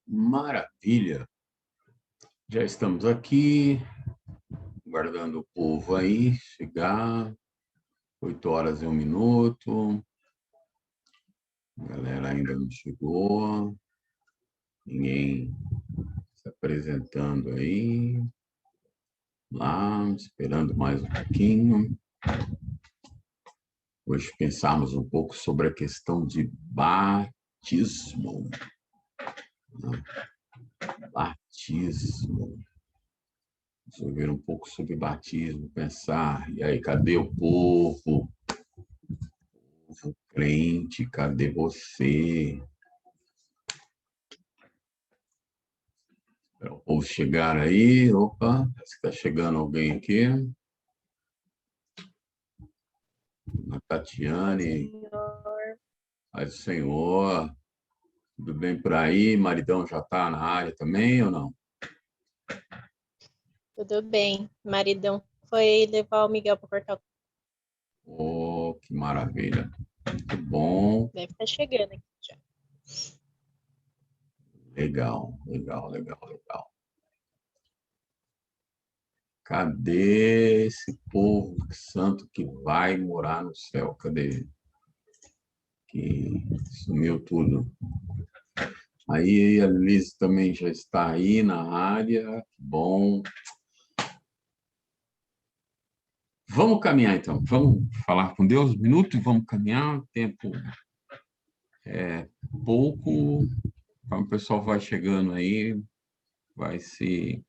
Maravilha. Já estamos aqui, guardando o povo aí, chegar, 8h01. A galera ainda não chegou, ninguém se apresentando aí. Lá, esperando mais um pouquinho. Hoje pensamos um pouco sobre a questão de batismo. Batismo. Vamos ouvir um pouco sobre batismo, pensar, e aí, cadê o povo? Povo crente, cadê você? Espera o povo chegar aí. Opa, está chegando alguém aqui. A Tatiane. Paz do Senhor. Tudo bem por aí? Maridão já está na área também ou não? Tudo bem. Maridão foi levar o Miguel para cortar o... Oh, que maravilha. Muito bom. Deve estar chegando aqui já. Legal, legal, legal, legal. Cadê esse povo santo que vai morar no céu? Cadê? Que sumiu tudo. Aí a Liz também já está aí na área. Que bom. Vamos caminhar, então. Vamos falar com Deus um minuto e vamos caminhar. O tempo é pouco. Então, o pessoal vai chegando aí, vai se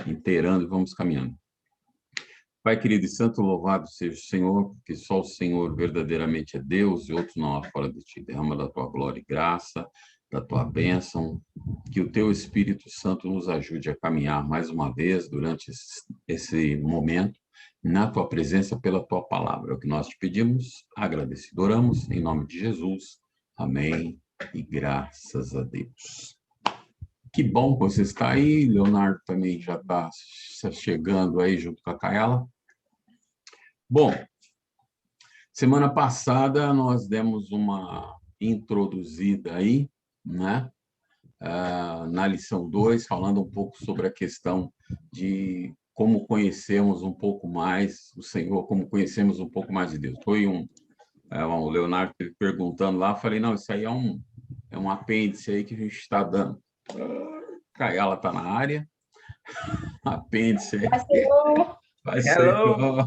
inteirando e vamos caminhando. Pai querido e santo, louvado seja o Senhor, porque só o Senhor verdadeiramente é Deus e outro não há fora de ti. Derrama da tua glória e graça, da tua bênção, que o teu Espírito Santo nos ajude a caminhar mais uma vez durante esse momento, na tua presença, pela tua palavra. É o que nós te pedimos, agradecido oramos, em nome de Jesus. Amém e graças a Deus. Que bom que você está aí, Leonardo também já está chegando aí junto com a Kaela. Bom, semana passada nós demos uma introduzida aí, né? Na lição 2, falando um pouco sobre a questão de como conhecemos um pouco mais o Senhor, como conhecemos um pouco mais de Deus. Foi o Leonardo perguntando lá, falei, não, isso aí é um apêndice aí que a gente está dando. Kaela está na área. Apêndice. Vai ser. Hello.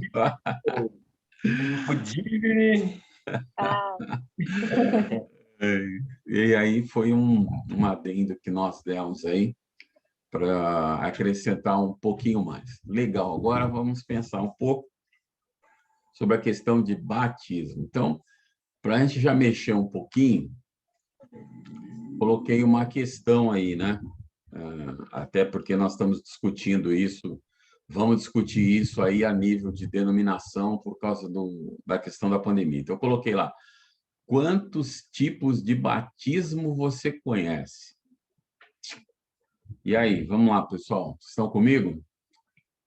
Good evening. E aí foi um adendo que nós demos aí para acrescentar um pouquinho mais. Legal, agora vamos pensar um pouco sobre a questão de batismo. Então, para a gente já mexer um pouquinho, coloquei uma questão aí, né? Até porque nós estamos discutindo isso, vamos discutir isso aí a nível de denominação por causa da questão da pandemia. Então, eu coloquei lá, quantos tipos de batismo você conhece? E aí, vamos lá, pessoal, estão comigo?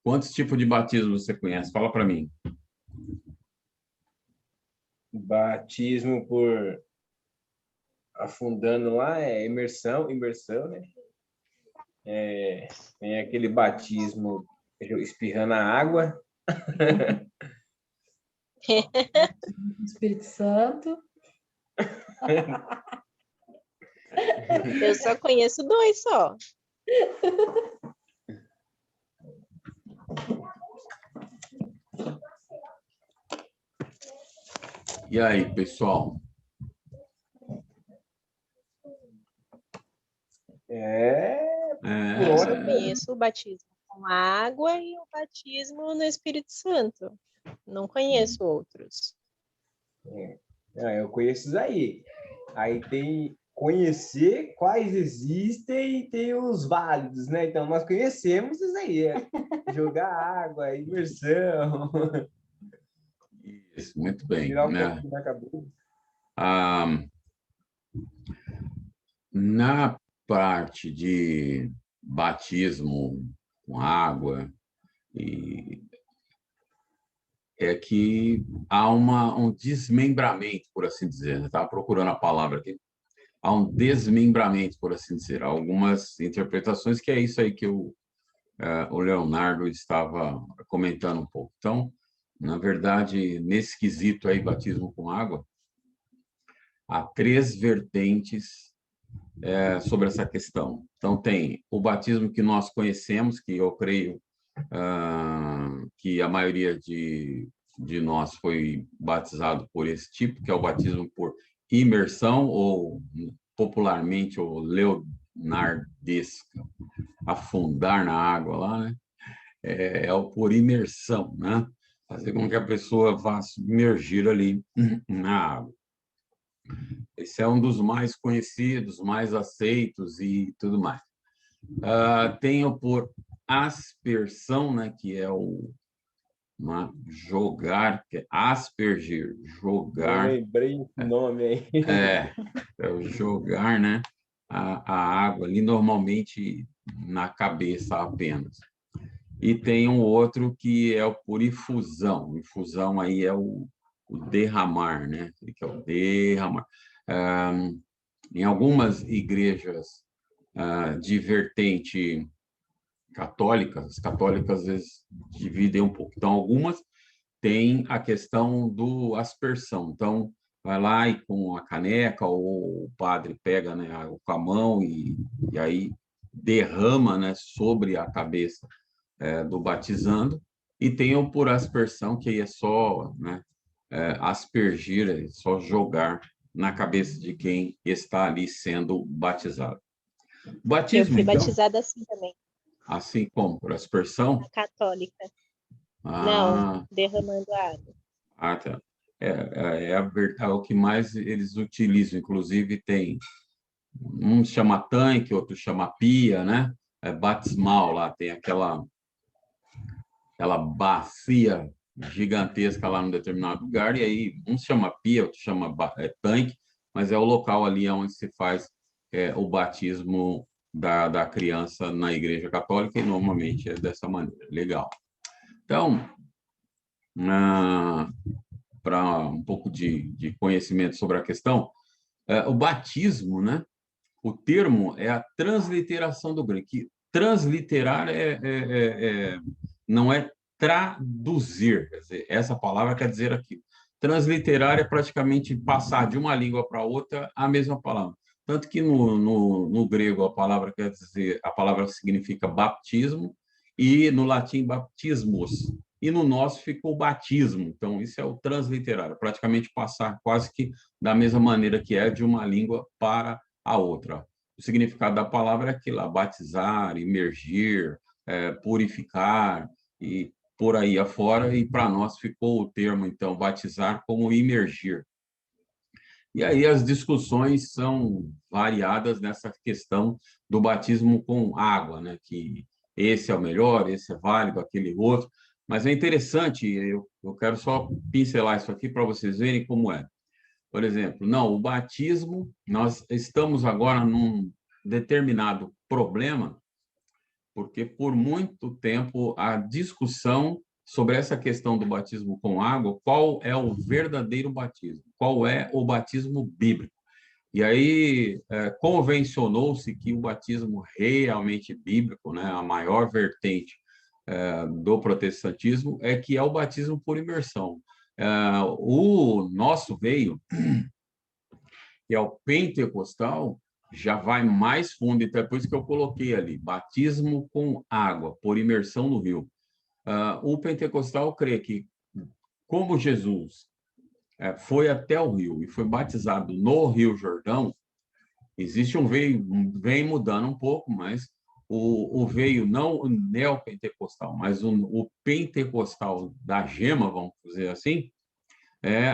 Quantos tipos de batismo você conhece? Fala para mim. Batismo por afundando lá é imersão, né? Tem aquele batismo espirrando a água. Espírito Santo. Eu só conheço 2 só. E aí, pessoal? Eu só conheço o batismo com água e o batismo no Espírito Santo. Não conheço outros. Eu conheço isso aí. Aí tem conhecer quais existem e tem os válidos, né? Então, nós conhecemos isso aí. Jogar água, imersão. Isso, muito bem. Tirar Né? da cabeça. Na parte de batismo com água, é que há um desmembramento, por assim dizer. Estava procurando a palavra aqui. há um desmembramento, por assim dizer. Há algumas interpretações que é isso aí que o Leonardo estava comentando um pouco. Então, na verdade, nesse quesito aí, batismo com água, há três vertentes sobre essa questão. Então, tem o batismo que nós conhecemos, que eu creio que a maioria de nós foi batizado por esse tipo, que é o batismo por imersão, ou popularmente o leonardesca, afundar na água lá, né? É o por imersão, né? Fazer com que a pessoa vá submergir ali na água. Esse é um dos mais conhecidos, mais aceitos e tudo mais. Tem o por aspersão, né, que é jogar, que é aspergir, Eu jogar. lembrei esse nome aí. É o jogar, né, a água ali, normalmente na cabeça apenas. E tem um outro que é o por infusão. Infusão aí é o derramar, né? Que é o derramar. Em algumas igrejas de vertente católica, as católicas às vezes dividem um pouco. Então, algumas têm a questão do aspersão. Então, vai lá e com a caneca, ou o padre pega, né, com a mão e aí derrama, né, sobre a cabeça do batizando, e tem o por aspersão, que aí é só, né, aspergir, é só jogar na cabeça de quem está ali sendo batizado. O Eu batismo, fui então, batizada assim também, assim como por aspersão, na católica. Não, ah, derramando água. tá. É o que mais eles utilizam, inclusive tem um chama tanque, outro chama pia, né? Batismal lá, tem aquela bacia gigantesca lá num determinado lugar, e aí um chama pia, outro chama tanque, mas é o local ali onde se faz o batismo da criança na Igreja Católica, e normalmente é dessa maneira. Legal. Então, para um pouco de conhecimento sobre a questão, o batismo, né? O termo é a transliteração do grego, que transliterar não é traduzir, quer dizer, essa palavra quer dizer aquilo. Transliterar é praticamente passar de uma língua para outra a mesma palavra. Tanto que no grego a palavra quer dizer, a palavra significa baptismo, e no latim baptismos, e no nosso ficou batismo. Então, isso é o transliterar, praticamente passar quase que da mesma maneira que é de uma língua para a outra. O significado da palavra é aquilo, batizar, imergir, purificar e por aí afora, e para nós ficou o termo, então, batizar como imergir. E aí as discussões são variadas nessa questão do batismo com água, né? Que esse é o melhor, esse é válido, aquele outro. Mas é interessante, eu quero só pincelar isso aqui para vocês verem como é. Por exemplo, não, o batismo, nós estamos agora num determinado problema, porque por muito tempo a discussão sobre essa questão do batismo com água, qual é o verdadeiro batismo, qual é o batismo bíblico. E aí convencionou-se que o batismo realmente bíblico, né, a maior vertente do protestantismo, é que é o batismo por imersão. O nosso veio, que é o pentecostal, já vai mais fundo, então é por isso que eu coloquei ali, batismo com água, por imersão no rio. O pentecostal crê que, como Jesus foi até o rio e foi batizado no Rio Jordão, existe vem mudando um pouco, mas o veio não o neopentecostal, mas o pentecostal da gema, vamos dizer assim,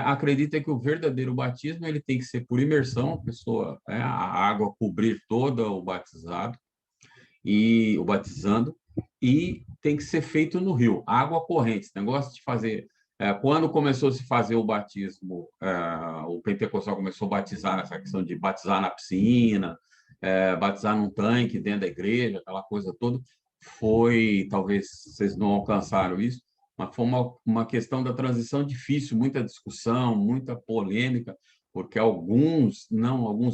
acredita que o verdadeiro batismo ele tem que ser por imersão, a pessoa, a água cobrir toda o batizado e o batizando, e tem que ser feito no rio, água corrente. Esse negócio de fazer quando começou a se fazer o batismo, o pentecostal começou a batizar nessa questão de batizar na piscina, batizar num tanque dentro da igreja, aquela coisa toda. Talvez vocês não alcançaram isso, mas foi uma questão da transição difícil, muita discussão, muita polêmica, porque alguns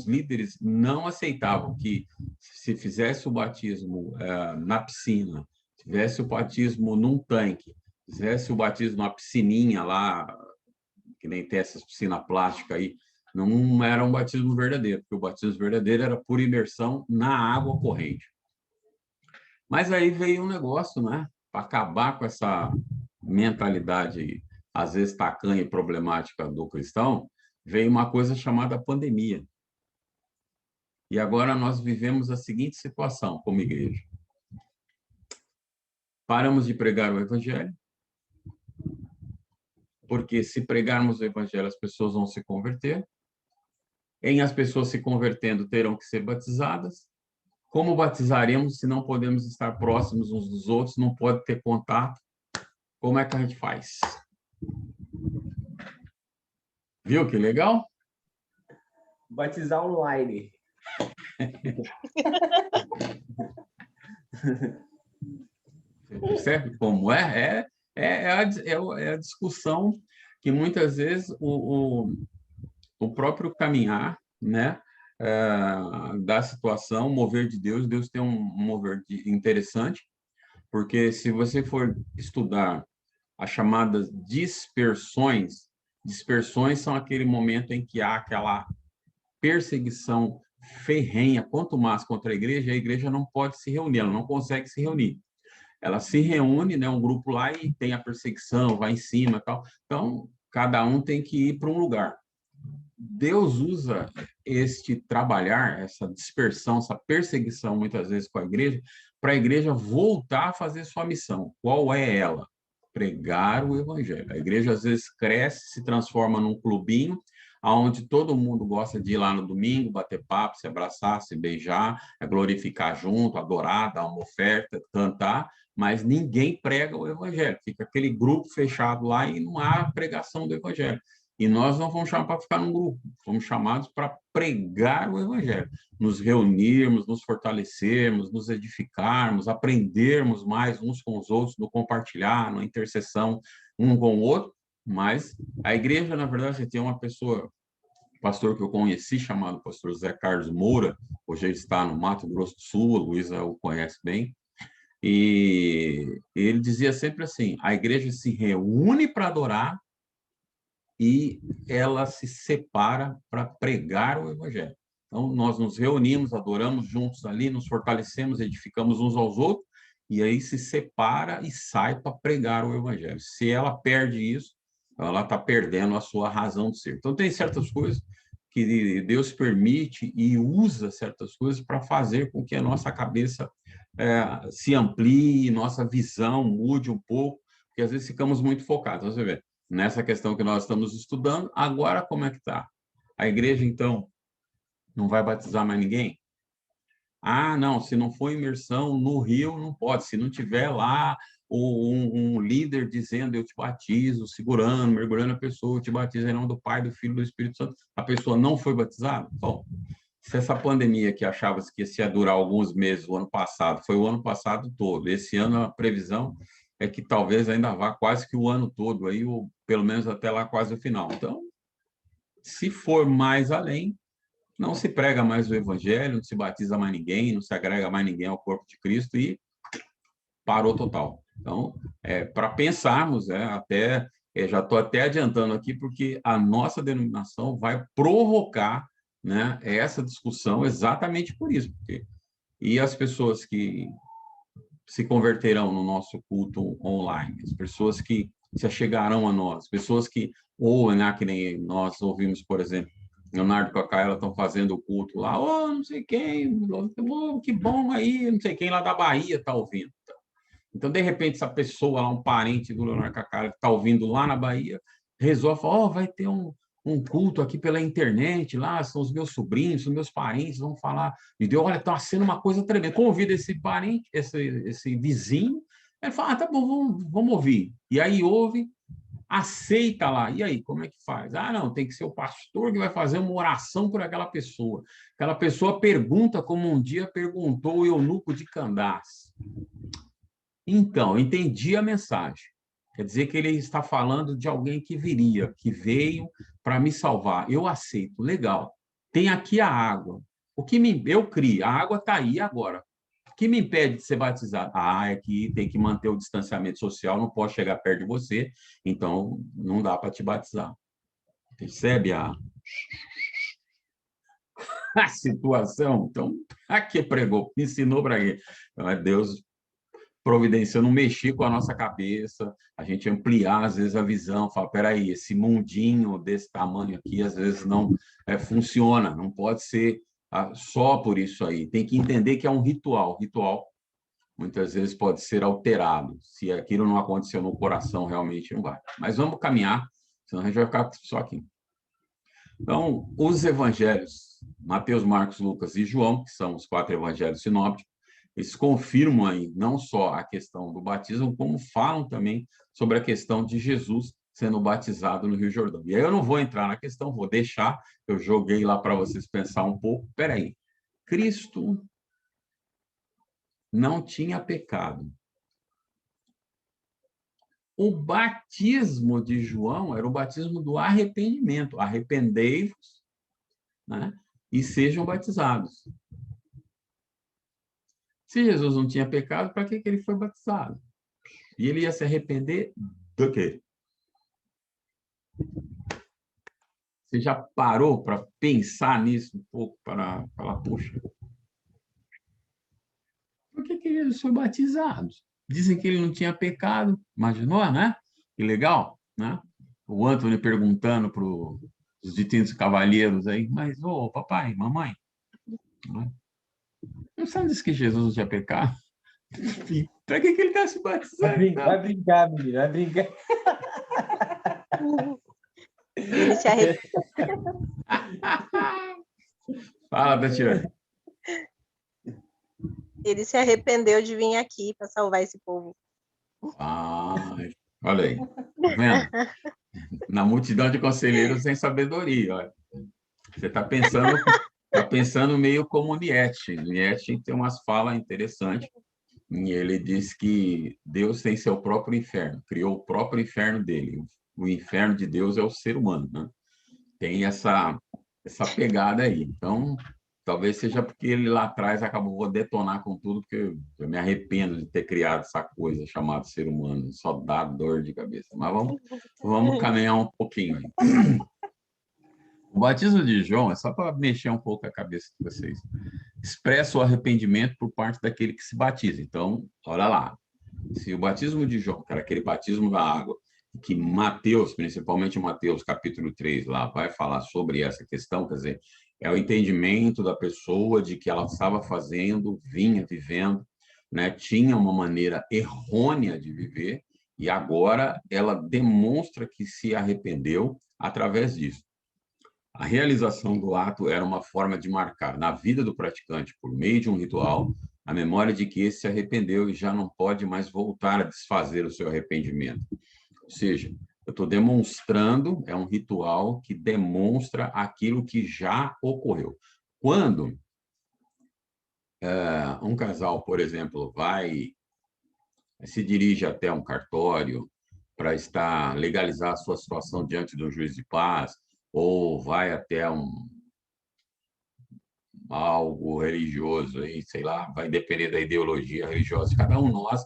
líderes não aceitavam que se fizesse o batismo na piscina, fizesse o batismo num tanque, fizesse o batismo numa piscininha lá, que nem tem essas piscinas plásticas aí, não era um batismo verdadeiro, porque o batismo verdadeiro era por imersão na água corrente. Mas aí veio um negócio, né, para acabar com essa mentalidade, às vezes tacanha e problemática do cristão, veio uma coisa chamada pandemia. E agora nós vivemos a seguinte situação como igreja. Paramos de pregar o evangelho, porque se pregarmos o evangelho, as pessoas vão se converter. Em as pessoas se convertendo, terão que ser batizadas. Como batizaremos se não podemos estar próximos uns dos outros, não pode ter contato? Como é que a gente faz? Viu que legal? Batizar online. Você percebe como é? É a discussão que muitas vezes o próprio caminhar, né, da situação, o mover de Deus, Deus tem um mover interessante, porque se você for estudar as chamadas dispersões são aquele momento em que há aquela perseguição ferrenha, quanto mais contra a igreja não pode se reunir, ela não consegue se reunir. Ela se reúne, né, um grupo lá e tem a perseguição, vai em cima e tal. Então, cada um tem que ir para um lugar. Deus usa este trabalhar, essa dispersão, essa perseguição, muitas vezes com a igreja, para a igreja voltar a fazer sua missão. Qual é ela? Pregar o evangelho. A igreja, às vezes, cresce, se transforma num clubinho, onde todo mundo gosta de ir lá no domingo, bater papo, se abraçar, se beijar, glorificar junto, adorar, dar uma oferta, cantar, mas ninguém prega o evangelho. Fica aquele grupo fechado lá e não há pregação do evangelho. E nós não fomos chamados para ficar num grupo, fomos chamados para pregar o evangelho, nos reunirmos, nos fortalecermos, nos edificarmos, aprendermos mais uns com os outros, no compartilhar, na intercessão um com o outro. Mas a igreja, na verdade, tem uma pessoa, pastor que eu conheci, chamado pastor Zé Carlos Moura, hoje ele está no Mato Grosso do Sul, a Luísa o conhece bem, e ele dizia sempre assim, a igreja se reúne para adorar, e ela se separa para pregar o evangelho. Então, nós nos reunimos, adoramos juntos ali, nos fortalecemos, edificamos uns aos outros, e aí se separa e sai para pregar o evangelho. Se ela perde isso, ela está perdendo a sua razão de ser. Então, tem certas coisas que Deus permite e usa certas coisas para fazer com que a nossa cabeça se amplie, nossa visão mude um pouco, porque às vezes ficamos muito focados. Você vê, nessa questão que nós estamos estudando, agora como é que está? A igreja, então, não vai batizar mais ninguém? Ah, não, se não for imersão no rio, não pode. Se não tiver lá um líder dizendo, eu te batizo, segurando, mergulhando a pessoa, eu te batizo em nome do Pai, do Filho e do Espírito Santo, a pessoa não foi batizada? Bom, se essa pandemia que achava-se que ia durar alguns meses, o ano passado, foi o ano passado todo. Esse ano a previsão é que talvez ainda vá quase que o ano todo, aí, ou pelo menos até lá quase o final. Então, se for mais além, não se prega mais o evangelho, não se batiza mais ninguém, não se agrega mais ninguém ao corpo de Cristo e parou total. Então, para pensarmos, já estou até adiantando aqui, porque a nossa denominação vai provocar, né, essa discussão exatamente por isso. E as pessoas que se converterão no nosso culto online, as pessoas que se achegarão a nós, pessoas que ouvem, né, que nem nós ouvimos, por exemplo, Leonardo e a Caela estão fazendo o culto lá, não sei quem, que bom aí, não sei quem lá da Bahia está ouvindo. Então, de repente, essa pessoa lá, um parente do Leonardo Cacara, que está ouvindo lá na Bahia, resolve falar, vai ter um culto aqui pela internet, lá são os meus sobrinhos, são meus parentes, vão falar de Deus, olha, está sendo uma coisa tremenda. Convida esse parente, esse vizinho, ele fala, tá bom, vamos ouvir. E aí ouve, aceita lá. E aí, como é que faz? Ah, não, tem que ser o pastor que vai fazer uma oração por aquela pessoa. Aquela pessoa pergunta como um dia perguntou o eunuco de Candace. Então, entendi a mensagem. quer dizer que ele está falando de alguém que viria, que veio para me salvar. Eu aceito, legal. Tem aqui a água. Eu crio, a água está aí agora. O que me impede de ser batizado? É que tem que manter o distanciamento social, não posso chegar perto de você, então não dá para te batizar. Percebe a situação? Então, aqui pregou, ensinou para quê? Então, é Deus providenciando, não mexer com a nossa cabeça, a gente ampliar, às vezes, a visão, falar, peraí, esse mundinho desse tamanho aqui, às vezes, não funciona, não pode ser só por isso aí. Tem que entender que é um ritual. Ritual, muitas vezes, pode ser alterado. Se aquilo não aconteceu no coração, realmente não vai. Mas vamos caminhar, senão a gente vai ficar só aqui. Então, os evangelhos, Mateus, Marcos, Lucas e João, que são os 4 evangelhos sinópticos, eles confirmam aí não só a questão do batismo, como falam também sobre a questão de Jesus sendo batizado no Rio Jordão. E aí eu não vou entrar na questão, vou deixar, eu joguei lá para vocês pensar um pouco. Espera aí, Cristo não tinha pecado. O batismo de João era o batismo do arrependimento. Arrependei-vos, né, e sejam batizados. Se Jesus não tinha pecado, para que ele foi batizado? E ele ia se arrepender do quê? Você já parou para pensar nisso um pouco, para falar, poxa, por que ele foi batizado? Dizem que ele não tinha pecado, imaginou, né? Que legal, né? O Anthony perguntando para os distintos cavalheiros aí, mas, ô, papai, mamãe, não sabe disso que Jesus não tinha pecado? Para que ele está se batizando? Vai brincar, menino, vai brincar. Ele se arrependeu. Fala, Tatiana. Ele se arrependeu de vir aqui para salvar esse povo. Olha aí. Tá vendo? Na multidão de conselheiros sem sabedoria. Olha. Você está pensando meio como Nietzsche. Nietzsche tem umas falas interessantes. E ele diz que Deus tem seu próprio inferno, criou o próprio inferno dele. O inferno de Deus é o ser humano, né? Tem essa pegada aí. Então, talvez seja porque ele lá atrás acabou de detonar com tudo, porque eu me arrependo de ter criado essa coisa chamada ser humano. Só dá dor de cabeça. Mas vamos caminhar um pouquinho aí. O batismo de João é só para mexer um pouco a cabeça de vocês. Expressa o arrependimento por parte daquele que se batiza. Então, olha lá. Se o batismo de João, que era aquele batismo da água, que Mateus, principalmente Mateus, capítulo 3, lá, vai falar sobre essa questão, quer dizer, é o entendimento da pessoa de que ela estava fazendo, vinha vivendo, né, tinha uma maneira errônea de viver, e agora ela demonstra que se arrependeu através disso. A realização do ato era uma forma de marcar na vida do praticante, por meio de um ritual, a memória de que esse se arrependeu e já não pode mais voltar a desfazer o seu arrependimento. Ou seja, eu estou demonstrando, é um ritual que demonstra aquilo que já ocorreu. Quando um casal, por exemplo, se dirige até um cartório para legalizar a sua situação diante do juiz de paz, ou vai até algo religioso, aí, sei lá, vai depender da ideologia religiosa de cada um. Nós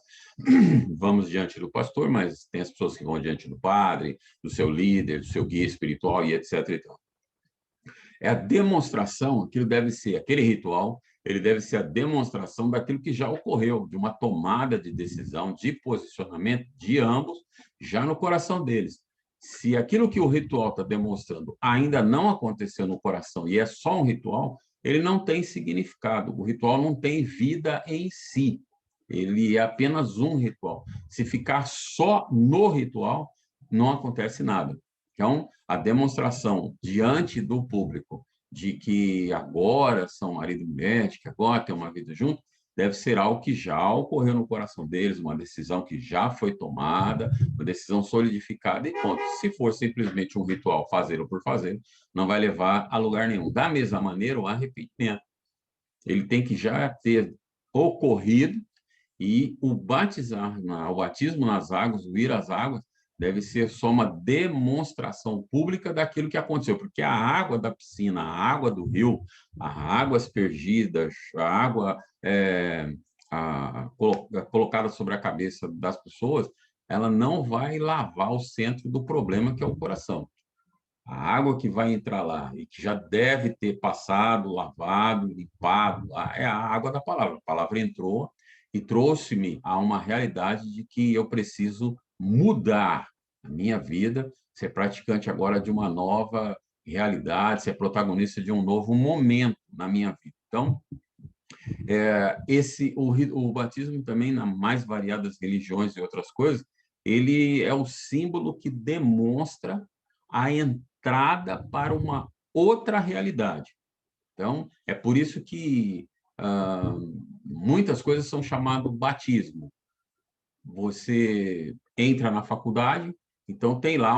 vamos diante do pastor, mas tem as pessoas que vão diante do padre, do seu líder, do seu guia espiritual e etc. Então, é a demonstração, aquele ritual, ele deve ser a demonstração daquilo que já ocorreu, de uma tomada de decisão, de posicionamento de ambos, já no coração deles. Se aquilo que o ritual está demonstrando ainda não aconteceu no coração e é só um ritual, ele não tem significado. O ritual não tem vida em si. Ele é apenas um ritual. Se ficar só no ritual, não acontece nada. Então, a demonstração diante do público de que agora são marido e mulher, de que agora tem uma vida junto, deve ser algo que já ocorreu no coração deles, uma decisão que já foi tomada, uma decisão solidificada e ponto. Se for simplesmente um ritual, fazê-lo por fazer, não vai levar a lugar nenhum. Da mesma maneira, o arrependimento. Ele tem que já ter ocorrido E o o batismo nas águas, o ir às águas, deve ser só uma demonstração pública daquilo que aconteceu, porque a água da piscina, a água do rio, as águas aspergidas, a água colocada sobre a cabeça das pessoas, ela não vai lavar o centro do problema, que é o coração. A água que vai entrar lá e que já deve ter passado, lavado, limpado, é a água da palavra. A palavra entrou e trouxe-me a uma realidade de que eu preciso mudar a minha vida, ser praticante agora de uma nova realidade, ser protagonista de um novo momento na minha vida. Então, o batismo também, nas mais variadas religiões e outras coisas, ele é o símbolo que demonstra a entrada para uma outra realidade. Então, é por isso que muitas coisas são chamadas batismo. Você entra na faculdade, então tem lá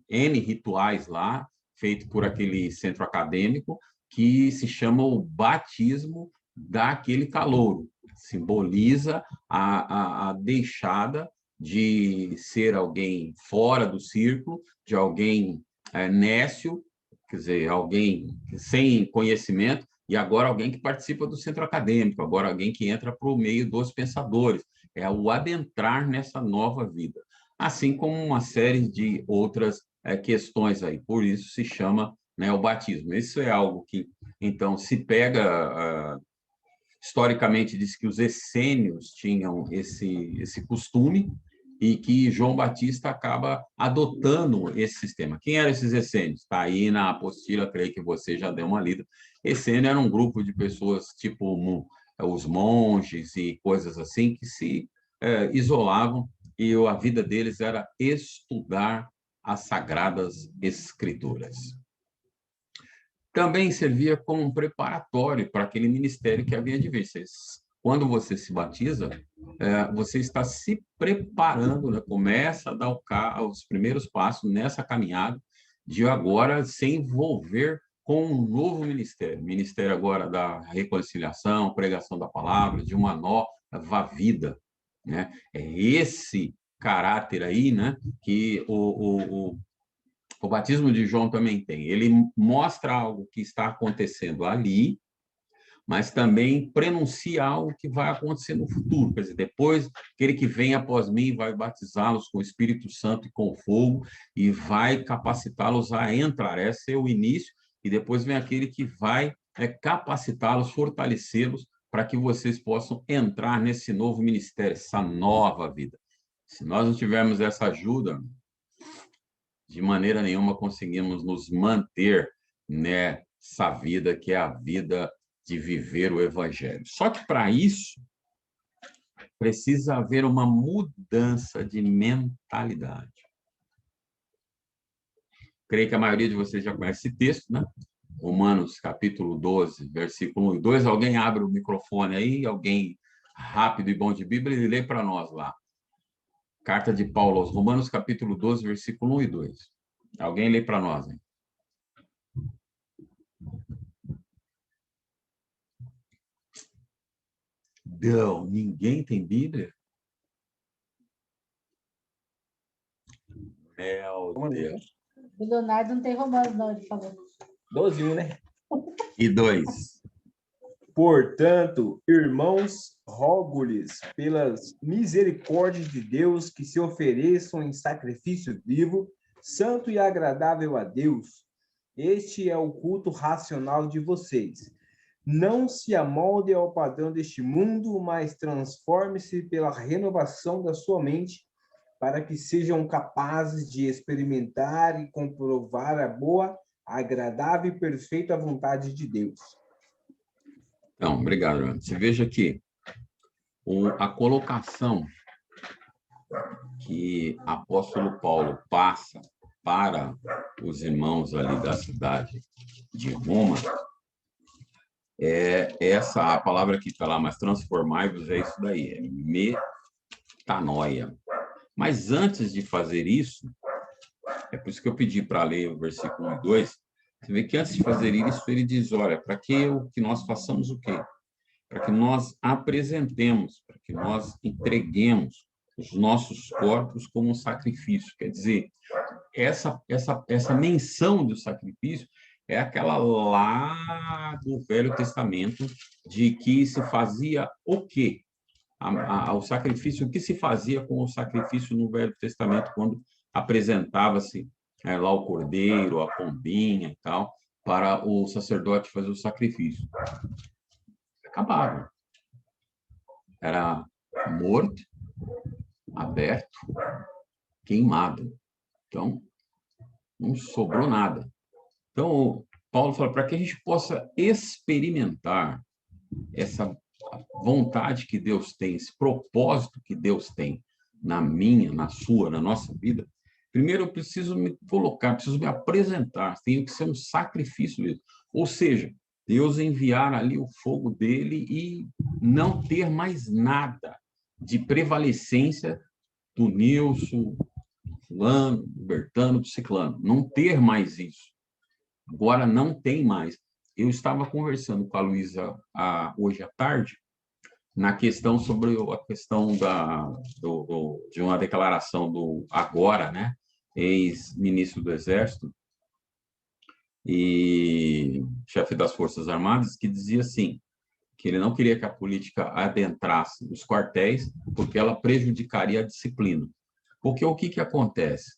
N rituais lá, feito por aquele centro acadêmico, que se chama o batismo daquele calouro. Simboliza a deixada de ser alguém fora do círculo, de alguém nécio, quer dizer, alguém sem conhecimento, e agora alguém que participa do centro acadêmico, agora alguém que entra para o meio dos pensadores. É o adentrar nessa nova vida. Assim como uma série de outras questões aí. Por isso se chama, né, o batismo. Isso é algo que, então, se pega... historicamente, diz que os essênios tinham esse costume e que João Batista acaba adotando esse sistema. Quem eram esses essênios? Está aí na apostila, creio que você já deu uma lida. Essênio era um grupo de pessoas, tipo os monges e coisas assim, que se isolavam e a vida deles era estudar as Sagradas Escrituras. Também servia como um preparatório para aquele ministério que havia de vir. Quando você se batiza, você está se preparando, né? Começa a dar os primeiros passos nessa caminhada de agora se envolver com um novo ministério. Ministério agora da reconciliação, pregação da palavra, de uma nova vida, né? É esse caráter aí, né, que o batismo de João também tem. Ele mostra algo que está acontecendo ali, mas também prenuncia algo que vai acontecer no futuro. Quer dizer, depois, aquele que vem após mim vai batizá-los com o Espírito Santo e com fogo e vai capacitá-los a entrar. Esse é o início. E depois vem aquele que vai capacitá-los, fortalecê-los, para que vocês possam entrar nesse novo ministério, essa nova vida. Se nós não tivermos essa ajuda, de maneira nenhuma conseguimos nos manter nessa vida que é a vida de viver o Evangelho. Só que, para isso, precisa haver uma mudança de mentalidade. Creio que a maioria de vocês já conhece esse texto, né? Romanos, capítulo 12, versículo 1 e 2. Alguém abre o microfone aí, alguém rápido e bom de Bíblia, e lê para nós lá. Carta de Paulo aos Romanos, capítulo 12, versículo 1 e 2. Alguém lê para nós, hein? Não, ninguém tem Bíblia? Meu Deus. O Leonardo não tem Romanos, não, ele falou. 12:1, né? E 2. Portanto, irmãos, rogo-lhes pelas misericórdias de Deus que se ofereçam em sacrifício vivo, santo e agradável a Deus. Este é o culto racional de vocês. Não se amolde ao padrão deste mundo, mas transforme-se pela renovação da sua mente, para que sejam capazes de experimentar e comprovar a boa, agradável e perfeita vontade de Deus. Então, obrigado, Leandro. Você veja aqui a colocação que o apóstolo Paulo passa para os irmãos ali da cidade de Roma, essa a palavra que está lá, mas transformai-vos, é isso daí, é metanoia. Mas antes de fazer isso, é por isso que eu pedi para ler o versículo 1 e 2, você vê que antes de fazer isso, ele diz, olha, para que nós façamos o quê? para que nós apresentemos, para que nós entreguemos os nossos corpos como um sacrifício. Quer dizer, essa menção do sacrifício é aquela lá do Velho Testamento, de que se fazia o quê? O sacrifício, o que se fazia com o sacrifício no Velho Testamento, quando apresentava-se lá o cordeiro, a pombinha e tal, para o sacerdote fazer o sacrifício. Acabava. Era morto, aberto, queimado. Então, não sobrou nada. Então, Paulo fala, para que a gente possa experimentar essa vontade que Deus tem, esse propósito que Deus tem na minha, na sua, na nossa vida, primeiro eu preciso me colocar, preciso me apresentar, tenho que ser um sacrifício mesmo. Ou seja, Deus enviar ali o fogo dele e não ter mais nada de prevalecência do Nilson, do fulano, do Bertano, do ciclano. Não ter mais isso. Agora não tem mais. Eu estava conversando com a Luísa hoje à tarde, na questão sobre a questão de uma declaração do agora, né, ex-ministro do Exército e chefe das Forças Armadas, que dizia assim, que ele não queria que a política adentrasse os quartéis, porque ela prejudicaria a disciplina. Porque o que acontece?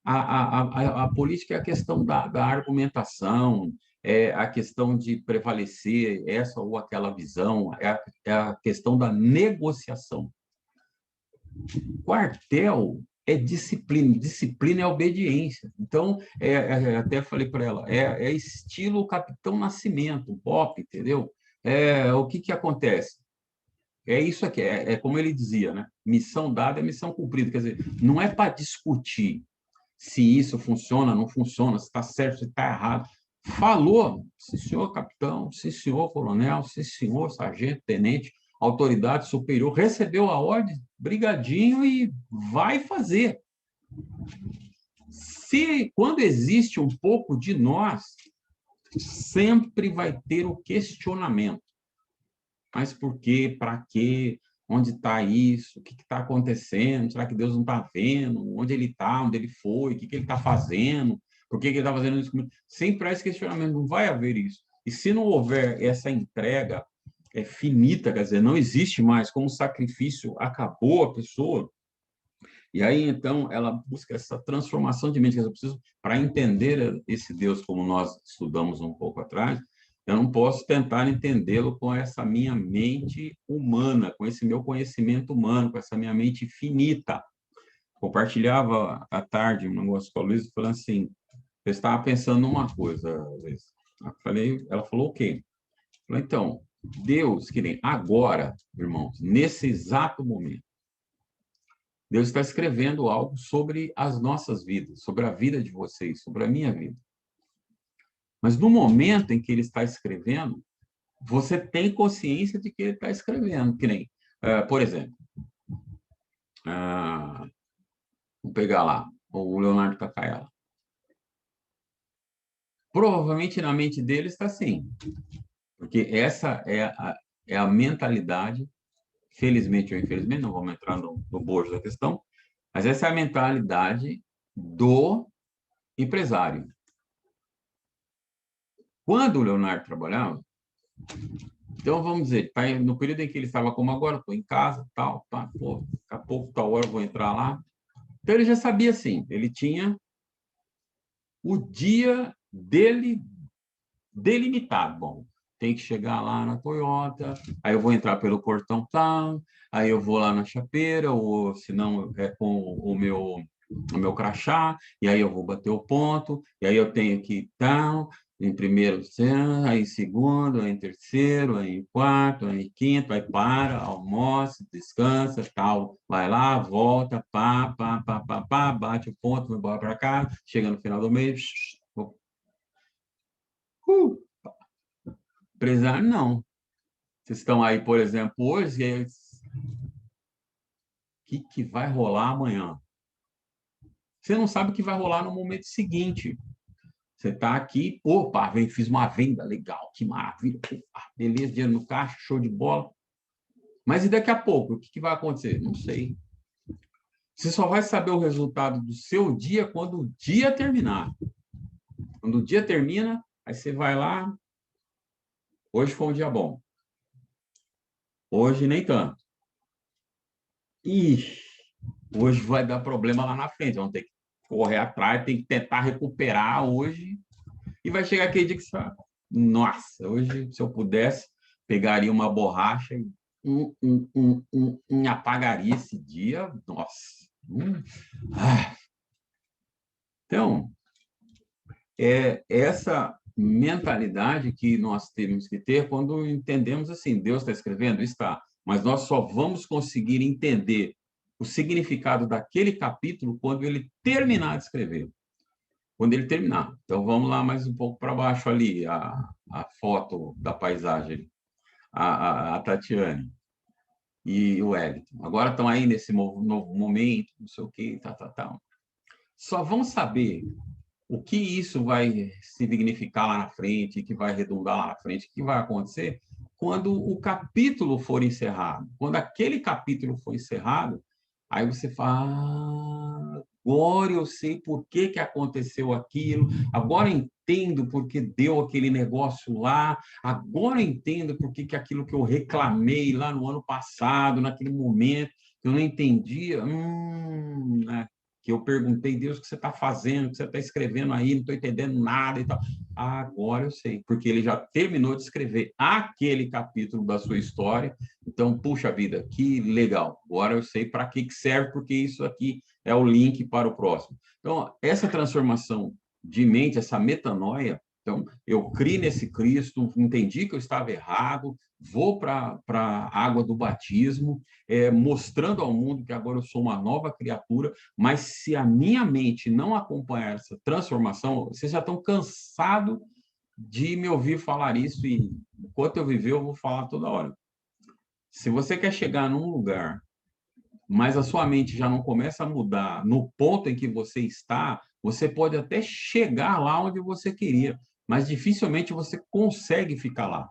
A política é a questão da argumentação, é a questão de prevalecer essa ou aquela visão, é a questão da negociação. Quartel é disciplina, disciplina é obediência. Então, até falei para ela, é estilo Capitão Nascimento, pop, entendeu? O que acontece? É isso aqui, é como ele dizia, né? Missão dada é missão cumprida. Quer dizer, não é para discutir se isso funciona, não funciona, se está certo, se está errado. Falou, sim, senhor capitão, sim, senhor coronel, sim, senhor sargento, tenente, autoridade superior, recebeu a ordem, brigadinho, e vai fazer. Quando existe um pouco de nós, sempre vai ter o questionamento. Mas por quê? Para quê? Onde está isso? O que está acontecendo? Será que Deus não está vendo? Onde ele está? Onde ele foi? O que ele está fazendo? Por que ele está fazendo isso comigo? Sempre há esse questionamento, não vai haver isso. E se não houver essa entrega finita, quer dizer, não existe mais, como sacrifício acabou a pessoa, e aí, então, ela busca essa transformação de mente. Eu preciso, para entender esse Deus, como nós estudamos um pouco atrás, eu não posso tentar entendê-lo com essa minha mente humana, com esse meu conhecimento humano, com essa minha mente finita. Compartilhava à tarde um negócio com a Luísa, falando assim, eu estava pensando numa coisa, Luísa. Ela falou o quê? Eu falei, então, Deus, que nem agora, irmãos, nesse exato momento, Deus está escrevendo algo sobre as nossas vidas, sobre a vida de vocês, sobre a minha vida. Mas no momento em que ele está escrevendo, você tem consciência de que ele está escrevendo. Que nem, por exemplo, vou pegar lá o Leonardo Cacaiala. Provavelmente na mente dele está assim, porque essa é a mentalidade, felizmente ou infelizmente, não vamos entrar no bojo da questão, mas essa é a mentalidade do empresário. Quando o Leonardo trabalhava, então vamos dizer, tá no período em que ele estava como agora, estou em casa, tal, tá, pô, daqui a pouco, tal hora eu vou entrar lá. Então ele já sabia assim, ele tinha o dia dele delimitado. Bom, tem que chegar lá na Toyota, aí eu vou entrar pelo portão tal, aí eu vou lá na chapeira, ou se não é com o meu crachá, e aí eu vou bater o ponto, e aí eu tenho que tal, em primeiro, aí em segundo, aí em terceiro, aí em quarto, aí em quinto, aí para, almoça, descansa, tal, vai lá, volta, pá, bate o ponto, vai embora para casa, chega no final do mês, empresário, não. Vocês estão aí, por exemplo, hoje, e aí, o que vai rolar amanhã? Você não sabe o que vai rolar no momento seguinte. Você está aqui, opa, fiz uma venda, legal, que maravilha, opa, beleza, dinheiro no caixa, show de bola. Mas e daqui a pouco, o que vai acontecer? Não sei. Você só vai saber o resultado do seu dia quando o dia terminar. Quando o dia termina, aí você vai lá, hoje foi um dia bom. Hoje nem tanto. Ih, hoje vai dar problema lá na frente, vamos ter que correr atrás, tem que tentar recuperar hoje, e vai chegar aquele dia que você fala, nossa, hoje, se eu pudesse, pegaria uma borracha e apagaria esse dia, nossa. Então, é essa mentalidade que nós temos que ter quando entendemos assim, Deus está escrevendo? Está, mas nós só vamos conseguir entender o significado daquele capítulo quando ele terminar de escrever. Quando ele terminar. Então, vamos lá mais um pouco para baixo ali, a foto da paisagem, a Tatiane e o Wellington. Agora estão aí nesse novo momento, não sei o quê, tá. Só vão saber o que isso vai significar lá na frente, que vai redundar lá na frente, o que vai acontecer quando o capítulo for encerrado. Quando aquele capítulo for encerrado, aí você fala, agora eu sei por que aconteceu aquilo, agora entendo por que deu aquele negócio lá, agora entendo por que aquilo que eu reclamei lá no ano passado, naquele momento, que eu não entendia, né? Que eu perguntei, Deus, o que você está fazendo, o que você está escrevendo aí, não estou entendendo nada e tal. Agora eu sei, porque ele já terminou de escrever aquele capítulo da sua história. Então, puxa vida, que legal. Agora eu sei para que serve, porque isso aqui é o link para o próximo. Então, essa transformação de mente, essa metanoia, então, eu criei nesse Cristo, entendi que eu estava errado, vou para a água do batismo, mostrando ao mundo que agora eu sou uma nova criatura, mas se a minha mente não acompanhar essa transformação, vocês já estão cansados de me ouvir falar isso, e enquanto eu viver, eu vou falar toda hora. Se você quer chegar num lugar, mas a sua mente já não começa a mudar no ponto em que você está, você pode até chegar lá onde você queria, mas dificilmente você consegue ficar lá,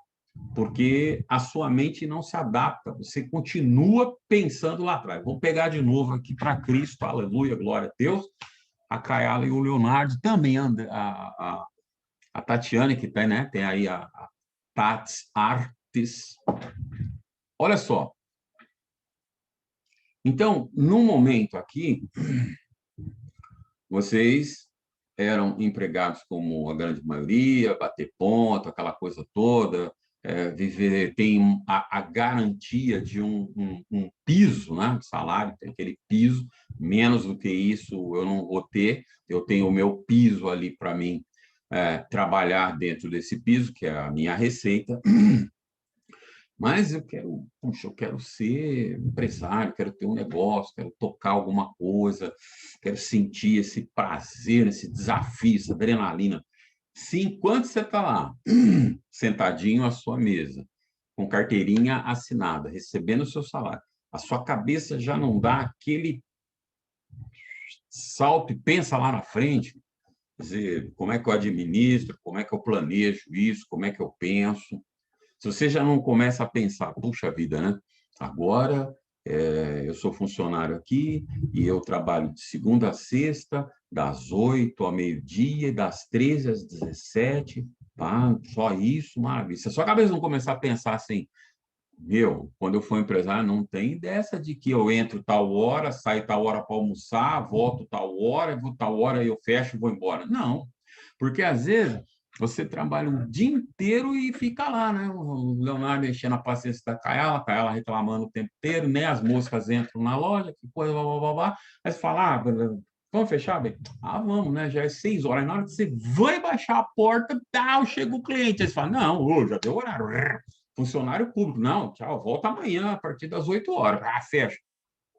porque a sua mente não se adapta, você continua pensando lá atrás. Vou pegar de novo aqui para Cristo, aleluia, glória a Deus, a Caiala e o Leonardo também, a Tatiane, que tem, né? Tem aí a Tats Artes. Olha só. Então, num momento aqui, vocês eram empregados como a grande maioria, bater ponto, aquela coisa toda, viver, tem a garantia de um piso, né? Salário, tem aquele piso, menos do que isso eu não vou ter, eu tenho o meu piso ali para mim trabalhar dentro desse piso, que é a minha receita. Mas eu quero ser empresário, quero ter um negócio, quero tocar alguma coisa, quero sentir esse prazer, esse desafio, essa adrenalina. Se enquanto você está lá, sentadinho à sua mesa, com carteirinha assinada, recebendo o seu salário, a sua cabeça já não dá aquele salto e pensa lá na frente, quer dizer, como é que eu administro, como é que eu planejo isso, como é que eu penso. Se você já não começa a pensar, puxa vida, né? Agora eu sou funcionário aqui e eu trabalho de segunda a sexta, das 8 ao meio-dia, das 13 às 17, pá, só isso, maravilha. Se a sua cabeça não começar a pensar assim, quando eu for empresário, não tem dessa de que eu entro tal hora, saio tal hora para almoçar, volto tal hora eu fecho e vou embora. Não, porque às vezes você trabalha o dia inteiro e fica lá, né? O Leonardo enchendo a paciência da Caiala reclamando o tempo inteiro, né? As moscas entram na loja, que coisa, blá, blá, blá, blá. Aí você fala, vamos fechar, bem? Vamos, né? Já é 6 horas. Aí na hora que você vai baixar a porta, chega o cliente. Aí você fala, não, já deu horário. Funcionário público, não, tchau, volta amanhã, a partir das 8 horas. Fecha.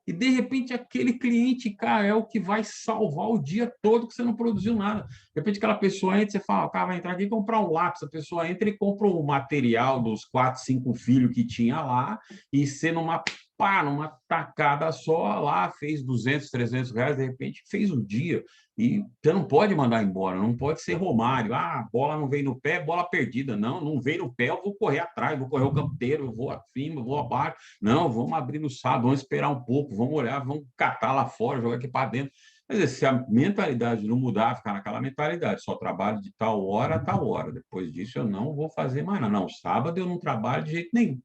E, de repente, aquele cliente, cara, é o que vai salvar o dia todo que você não produziu nada. De repente, aquela pessoa entra, você fala, cara, vai entrar aqui e comprar um lápis. A pessoa entra e compra o material dos 4, 5 filhos que tinha lá, e você numa pá, numa tacada só, lá fez 200, 300 reais, de repente fez um dia. E você não pode mandar embora, não pode ser Romário. Ah, a bola não veio no pé, bola perdida. Não, não veio no pé, eu vou correr atrás, vou correr o campo inteiro, eu vou acima, eu vou abaixo. Não, vamos abrir no sábado, vamos esperar um pouco, vamos olhar, vamos catar lá fora, jogar aqui para dentro. Mas se a mentalidade não mudar, ficar naquela mentalidade, só trabalho de tal hora a tal hora. Depois disso eu não vou fazer mais nada. Não, sábado eu não trabalho de jeito nenhum.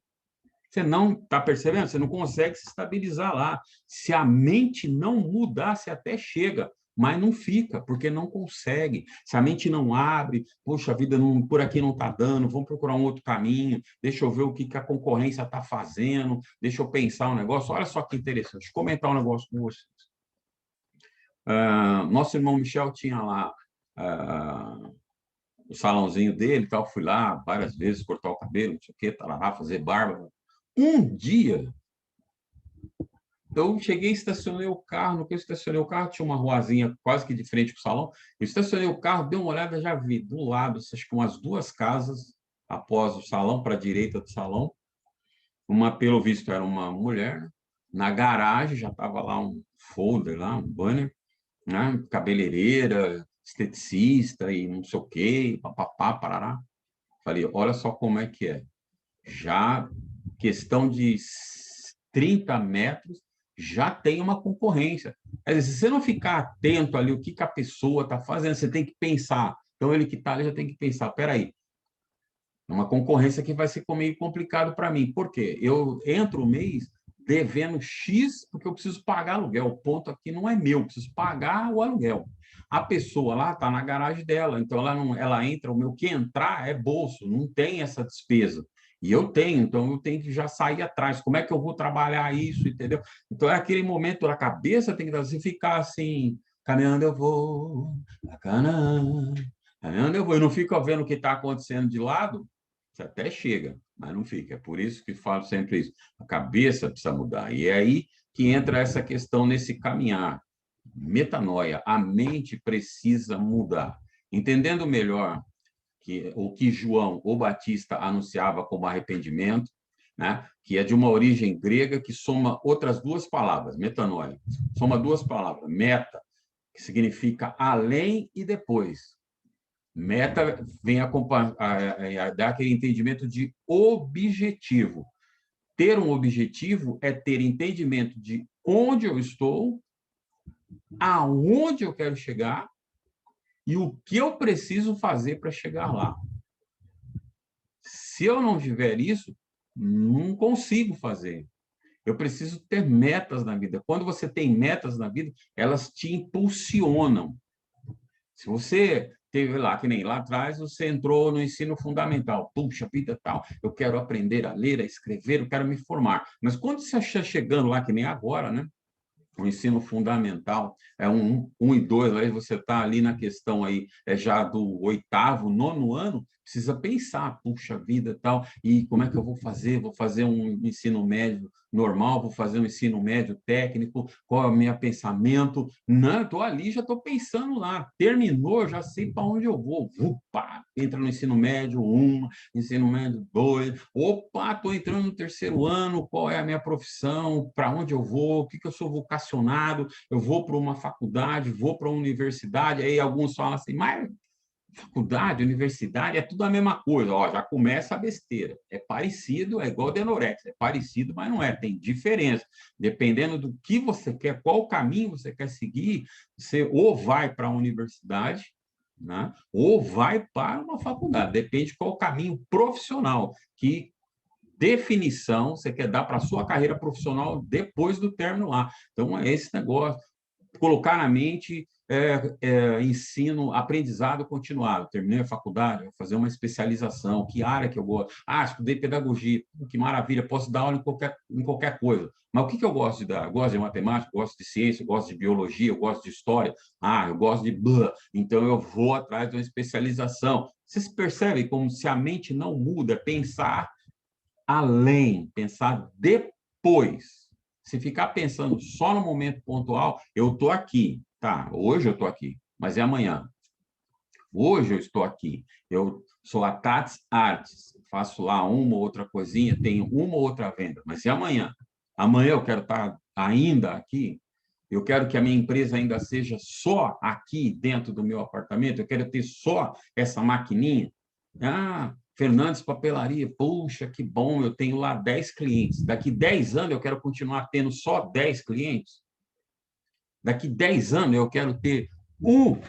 Você não está percebendo? Você não consegue se estabilizar lá. Se a mente não mudar, você até chega, mas não fica, porque não consegue. Se a mente não abre, poxa, a vida não, por aqui não está dando, vamos procurar um outro caminho, deixa eu ver o que, que a concorrência está fazendo, deixa eu pensar um negócio. Olha só que interessante, deixa eu comentar um negócio com vocês. Nosso irmão Michel tinha lá o salãozinho dele, tal, fui lá várias vezes cortar o cabelo, não sei o quê, tarará, fazer barba. Um dia, eu cheguei, estacionei o carro, no que eu estacionei o carro, tinha uma ruazinha quase que de frente para o salão, eu estacionei o carro, dei uma olhada, já vi do lado, acho que umas 2 casas após o salão, para a direita do salão, uma, pelo visto, era uma mulher, né? Na garagem já estava lá um folder, lá, um banner, né? Cabeleireira, esteticista e não sei o quê, papapá, parará. Falei, olha só como é que é. Já questão de 30 metros, já tem uma concorrência. Quer dizer, se você não ficar atento ali o que, que a pessoa está fazendo, você tem que pensar. Então, ele que está ali já tem que pensar, peraí, é uma concorrência que vai ser meio complicado para mim. Por quê? Eu entro o mês devendo X porque eu preciso pagar aluguel. O ponto aqui não é meu, eu preciso pagar o aluguel. A pessoa lá está na garagem dela, então ela entra, o meu que entrar é bolso, não tem essa despesa. E eu tenho, então eu tenho que já sair atrás. Como é que eu vou trabalhar isso, entendeu? Então é aquele momento da cabeça tem que você ficar assim, caminhando eu vou, Canaã, caminhando eu vou. Eu não fico vendo o que está acontecendo de lado, você até chega, mas não fica. É por isso que falo sempre isso. A cabeça precisa mudar. E é aí que entra essa questão nesse caminhar. Metanoia. A mente precisa mudar. Entendendo melhor que o que João o Batista anunciava como arrependimento, né? Que é de uma origem grega que soma outras 2 palavras, metanoia. Soma 2 palavras, meta, que significa além e depois. Meta vem a dar aquele entendimento de objetivo. Ter um objetivo é ter entendimento de onde eu estou, aonde eu quero chegar e o que eu preciso fazer para chegar lá. Se eu não tiver isso, não consigo fazer. Eu preciso ter metas na vida. Quando você tem metas na vida, elas te impulsionam. Se você teve lá, que nem lá atrás, você entrou no ensino fundamental. Puxa, vida tal, eu quero aprender a ler, a escrever, eu quero me formar. Mas quando você está chegando lá, que nem agora, né? O ensino fundamental é um e 2, aí você está ali na questão aí, já do 8º, 9º ano, precisa pensar, puxa vida, tal, e como é que eu vou fazer? Vou fazer um ensino médio normal, vou fazer um ensino médio técnico, qual é o meu pensamento? Não, estou ali, já estou pensando lá, terminou, já sei para onde eu vou. Opa, entra no ensino médio 1, ensino médio 2, opa, estou entrando no 3º ano, qual é a minha profissão, para onde eu vou, o que, que eu sou vocacionado, eu vou para uma faculdade, vou para uma universidade, aí alguns falam assim, mas faculdade, universidade, é tudo a mesma coisa. Ó, já começa a besteira. É parecido, é igual Denorex. É parecido, mas não é. Tem diferença. Dependendo do que você quer, qual caminho você quer seguir, você ou vai para a universidade, né, ou vai para uma faculdade. Depende qual caminho profissional, que definição você quer dar para a sua carreira profissional depois do término lá. Então, é esse negócio. Colocar na mente ensino, aprendizado continuado. Terminei a faculdade, vou fazer uma especialização. Que área que eu gosto? Ah, estudei pedagogia. Que maravilha, posso dar aula em qualquer coisa. Mas o que, que eu gosto de dar? Eu gosto de matemática, eu gosto de ciência, eu gosto de biologia, eu gosto de história. Ah, eu gosto de blá. Então, eu vou atrás de uma especialização. Vocês percebem como se a mente não muda, pensar além, pensar depois. Se ficar pensando só no momento pontual, eu estou aqui, tá? Hoje eu estou aqui, mas é amanhã. Hoje eu estou aqui. Eu sou a Tats Artes, faço lá uma ou outra coisinha, tenho uma ou outra venda, mas é amanhã. Amanhã eu quero estar ainda aqui. Eu quero que a minha empresa ainda seja só aqui dentro do meu apartamento. Eu quero ter só essa maquininha. Ah, Fernandes Papelaria. Puxa, que bom, eu tenho lá 10 clientes. Daqui 10 anos eu quero continuar tendo só 10 clientes. Daqui 10 anos eu quero ter um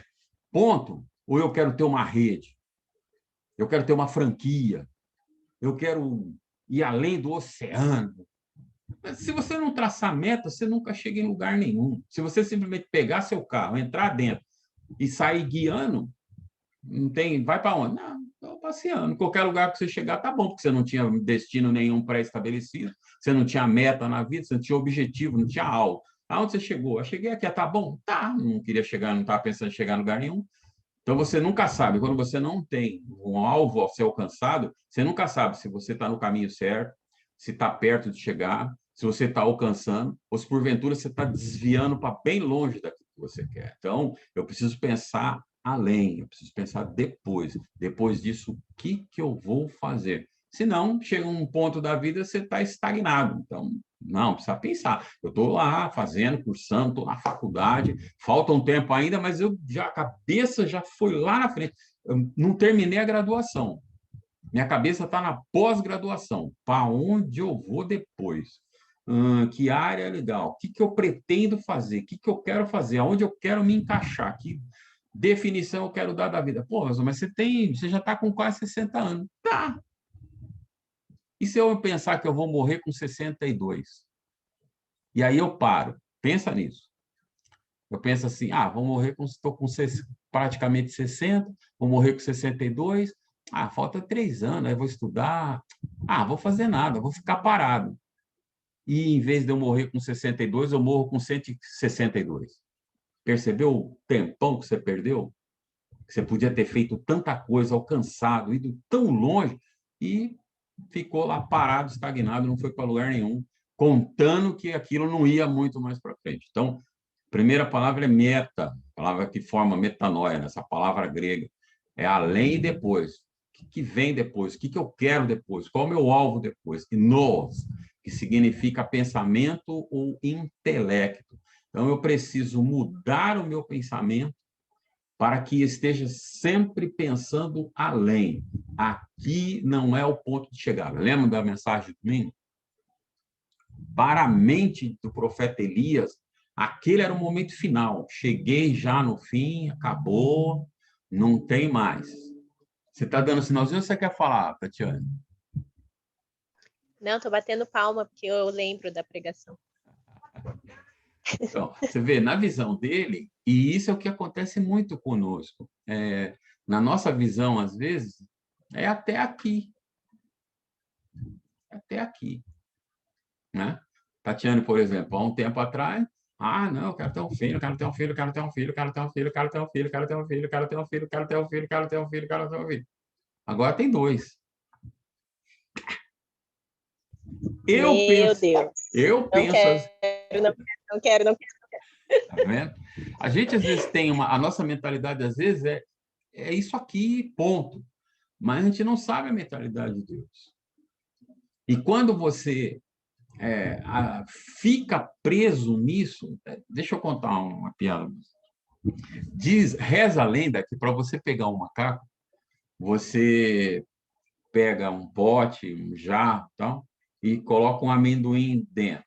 ponto, ou eu quero ter uma rede. Eu quero ter uma franquia. Eu quero ir além do oceano. Se você não traçar meta, você nunca chega em lugar nenhum. Se você simplesmente pegar seu carro, entrar dentro e sair guiando, não tem, vai para onde? Não, estou passeando. Qualquer lugar que você chegar tá bom, porque você não tinha destino nenhum pré-estabelecido, você não tinha meta na vida, você não tinha objetivo, não tinha algo. Aonde você chegou? Eu cheguei aqui, tá bom? Tá, não queria chegar, não estava pensando em chegar em lugar nenhum. Então, você nunca sabe, quando você não tem um alvo a ser alcançado, você nunca sabe se você está no caminho certo, se está perto de chegar, se você está alcançando, ou se porventura você está desviando para bem longe daquilo que você quer. Então, eu preciso pensar além, eu preciso pensar depois. Depois disso, o que eu vou fazer? Senão, chega um ponto da vida, você está estagnado. Então, não, precisa pensar. Eu estou lá fazendo, cursando, estou na faculdade, falta um tempo ainda, mas a cabeça já foi lá na frente. Eu não terminei a graduação. Minha cabeça está na pós-graduação. Para onde eu vou depois? Que área é legal? O que eu pretendo fazer? O que eu quero fazer? Aonde eu quero me encaixar? Que definição eu quero dar da vida? Pô, mas você já está com quase 60 anos. Tá. E se eu pensar que eu vou morrer com 62? E aí eu paro. Pensa nisso. Eu penso assim, vou morrer estou com praticamente 60, vou morrer com 62, falta 3 anos, aí vou estudar, vou fazer nada, vou ficar parado. E em vez de eu morrer com 62, eu morro com 162. Percebeu o tempão que você perdeu? Que você podia ter feito tanta coisa, alcançado, ido tão longe, e ficou lá parado, estagnado, não foi para lugar nenhum, contando que aquilo não ia muito mais para frente. Então, a primeira palavra é meta, palavra que forma metanoia, essa palavra grega. É além e depois. O que vem depois? O que eu quero depois? Qual é o meu alvo depois? E nos, que significa pensamento ou intelecto. Então, eu preciso mudar o meu pensamento para que esteja sempre pensando além. Aqui não é o ponto de chegada. Lembra da mensagem do domingo? Para a mente do profeta Elias, aquele era o momento final. Cheguei já no fim, acabou, não tem mais. Você está dando sinalzinho ou você quer falar, Tatiane? Não, estou batendo palma porque eu lembro da pregação. Então, você vê, na visão dele, e isso é o que acontece muito conosco. Na nossa visão, às vezes, é até aqui. Até aqui. Né? Tatiane, por exemplo, há um tempo atrás, não, eu quero ter um filho, quero ter um filho, quero ter um filho, quero ter um filho, quero ter um filho, quero ter um filho, quero ter um filho, quero ter um filho, quero ter um filho, quero ter um filho. Agora tem 2. Meu Deus. Eu penso. Não quero. Tá vendo? A gente às vezes tem a nossa mentalidade às vezes é isso aqui, ponto. Mas a gente não sabe a mentalidade de Deus. E quando você fica preso nisso, deixa eu contar uma piada. Reza a lenda que para você pegar um macaco, você pega um pote, um jarro, tal, e coloca um amendoim dentro.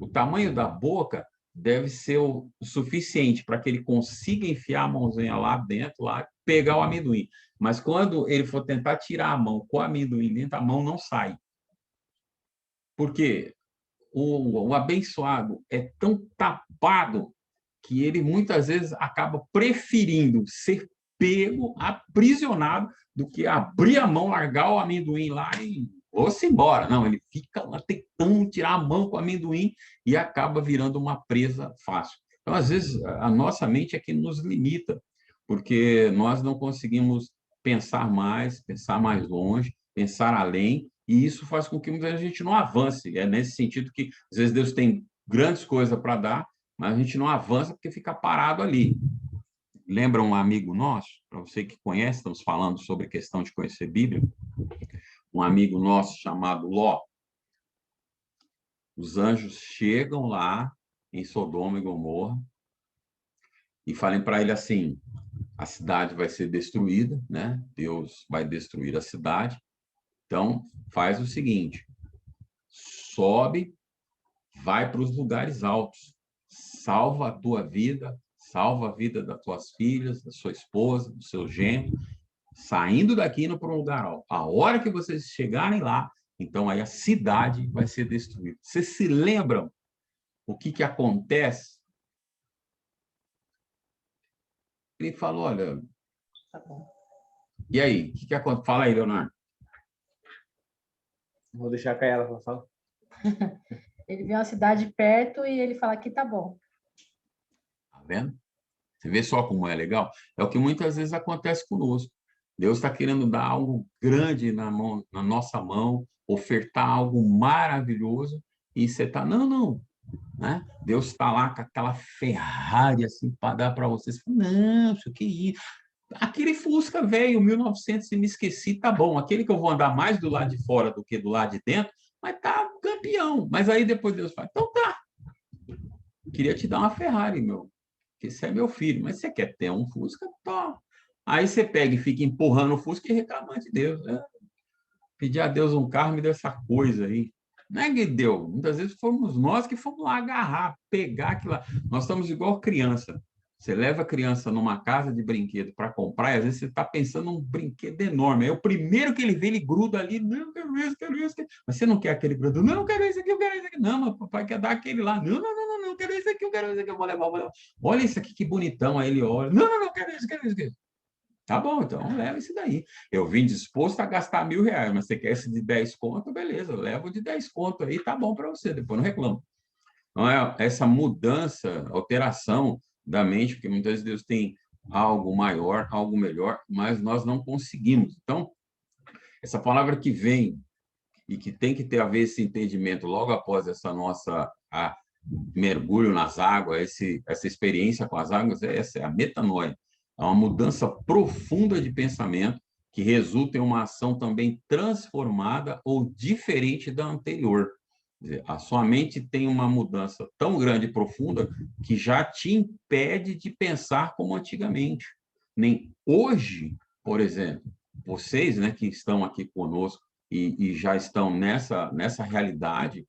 O tamanho da boca deve ser o suficiente para que ele consiga enfiar a mãozinha lá dentro, lá, pegar o amendoim. Mas quando ele for tentar tirar a mão com o amendoim dentro, a mão não sai. Por quê? O abençoado é tão tapado que ele muitas vezes acaba preferindo ser pego, aprisionado, do que abrir a mão, largar o amendoim lá e ou-se embora. Não, ele fica lá tentando tirar a mão com o amendoim e acaba virando uma presa fácil. Então, às vezes, a nossa mente é que nos limita, porque nós não conseguimos pensar mais longe, pensar além, e isso faz com que muitas vezes a gente não avance. É nesse sentido que, às vezes, Deus tem grandes coisas para dar, mas a gente não avança porque fica parado ali. Lembra um amigo nosso, para você que conhece, estamos falando sobre a questão de conhecer Bíblia, um amigo nosso chamado Ló. os anjos chegam lá em Sodoma e Gomorra e falem para ele assim: a cidade vai ser destruída, né? Deus vai destruir a cidade. Então, faz o seguinte: sobe, vai para os lugares altos, salva a tua vida, salva a vida das tuas filhas, da sua esposa, do seu genro, saindo daqui indo para um lugar alto. A hora que vocês chegarem lá, então aí a cidade vai ser destruída. Vocês se lembram o que acontece? Ele falou: olha, Tá bom. e aí? O que acontece? Fala aí, Leonardo. Vou deixar com ela para falar. Ele vê uma cidade perto e ele fala que tá bom. Tá vendo? Você vê só como é legal? É o que muitas vezes acontece conosco. Deus está querendo dar algo grande na nossa mão, ofertar algo maravilhoso, e você está, não, né? Deus está lá com aquela Ferrari assim para dar para você. Você fala, não, isso que isso. Aquele Fusca velho, 1900, e me esqueci, tá bom. Aquele que eu vou andar mais do lado de fora do que do lado de dentro, mas tá campeão. Mas aí depois Deus fala, então tá. Queria te dar uma Ferrari, meu. Porque você é meu filho, mas você quer ter um Fusca? Tá. Aí você pega e fica empurrando o Fusca e reclamando de Deus. Né? Pedir a Deus um carro, me deu essa coisa aí. Não é que deu. Muitas vezes fomos nós que fomos lá agarrar, pegar aquilo lá. Nós estamos igual criança. Você leva a criança numa casa de brinquedo para comprar, e às vezes você está pensando num brinquedo enorme. Aí o primeiro que ele vê, ele gruda ali. Não, quero isso, quero isso. Mas você não quer aquele grudo? Não, quero isso aqui, eu quero isso aqui. Não, mas o papai quer dar aquele lá. Não, quero isso aqui, eu quero isso aqui, eu vou levar, vou levar. Olha isso aqui, que bonitão. Aí ele olha. Não, quero isso, quero isso. Quero isso. Tá bom, então leva esse daí. Eu vim disposto a gastar R$1.000, mas você quer esse de 10 conto? Beleza, leva o de 10 conto aí, tá bom para você, depois não reclama. Não é essa mudança, alteração da mente, porque muitas vezes Deus tem algo maior, algo melhor, mas nós não conseguimos. Então, essa palavra que vem e que tem que ter a ver esse entendimento logo após essa nossa mergulho nas águas, essa experiência com as águas, essa é a metanoia. É uma mudança profunda de pensamento que resulta em uma ação também transformada ou diferente da anterior. A sua mente tem uma mudança tão grande e profunda que já te impede de pensar como antigamente. Nem hoje, por exemplo, vocês, né, que estão aqui conosco e já estão nessa realidade,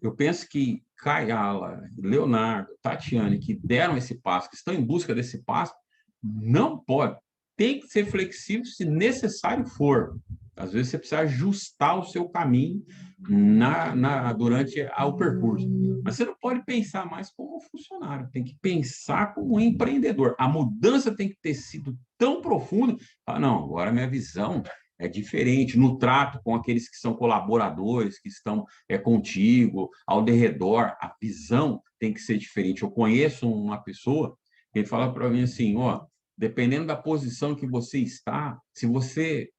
eu penso que Kayala, Leonardo, Tatiane, que deram esse passo, que estão em busca desse passo, não pode. Tem que ser flexível se necessário for. Às vezes você precisa ajustar o seu caminho durante o percurso. Mas você não pode pensar mais como funcionário, tem que pensar como empreendedor. A mudança tem que ter sido tão profunda. Não, agora minha visão é diferente no trato com aqueles que são colaboradores, que estão contigo, ao derredor. A visão tem que ser diferente. Eu conheço uma pessoa que fala para mim assim, ó, dependendo da posição que você está, se você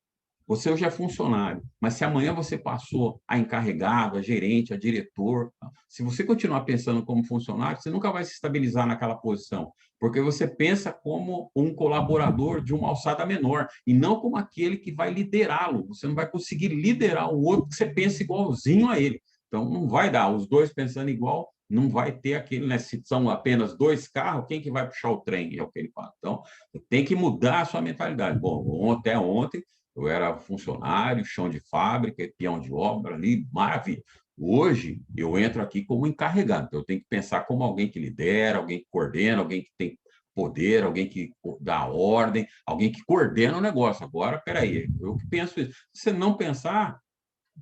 hoje é funcionário, mas se amanhã você passou a encarregado, a gerente, a diretor, se você continuar pensando como funcionário, você nunca vai se estabilizar naquela posição, porque você pensa como um colaborador de uma alçada menor, e não como aquele que vai liderá-lo. Você não vai conseguir liderar o outro que você pensa igualzinho a ele. Então, não vai dar. Os dois pensando igual, não vai ter aquele, né? Se são apenas 2 carros, quem que vai puxar o trem? É o que ele fala. Então, tem que mudar a sua mentalidade. Bom, até ontem, eu era funcionário, chão de fábrica, peão de obra ali, maravilha. Hoje, eu entro aqui como encarregado. Então, eu tenho que pensar como alguém que lidera, alguém que coordena, alguém que tem poder, alguém que dá ordem, alguém que coordena o negócio. Agora, peraí, eu que penso isso. Se você não pensar,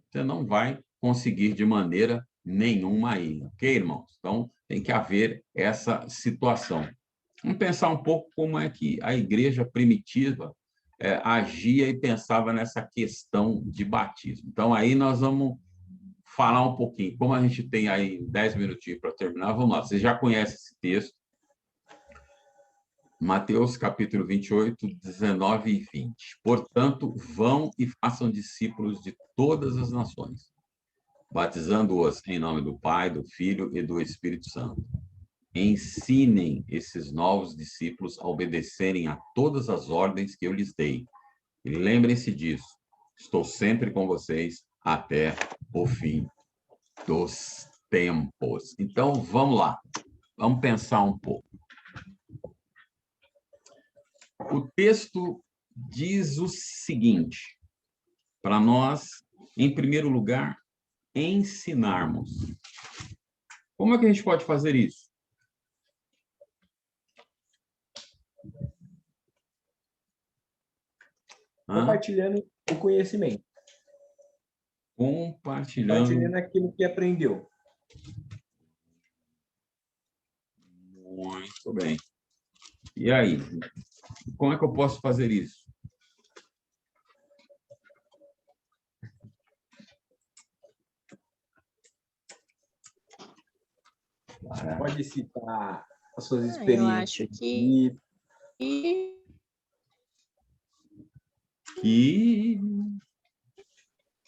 você não vai conseguir de maneira nenhuma aí, ok, irmãos? Então, tem que haver essa situação. Vamos pensar um pouco como é que a igreja primitiva agia e pensava nessa questão de batismo. Então, aí nós vamos falar um pouquinho. Como a gente tem aí 10 minutinhos para terminar, vamos lá. Você já conhece esse texto. Mateus, capítulo 28, 19 e 20. Portanto, vão e façam discípulos de todas as nações, batizando-os em nome do Pai, do Filho e do Espírito Santo. Ensinem esses novos discípulos a obedecerem a todas as ordens que eu lhes dei. E lembrem-se disso. Estou sempre com vocês até o fim dos tempos. Então, vamos lá. Vamos pensar um pouco. O texto diz o seguinte, para nós, em primeiro lugar, ensinarmos. Como é que a gente pode fazer isso? Compartilhando o conhecimento. Compartilhando aquilo que aprendeu. Muito bem. E aí? Como é que eu posso fazer isso? Você pode citar as suas Eu experiências. acho que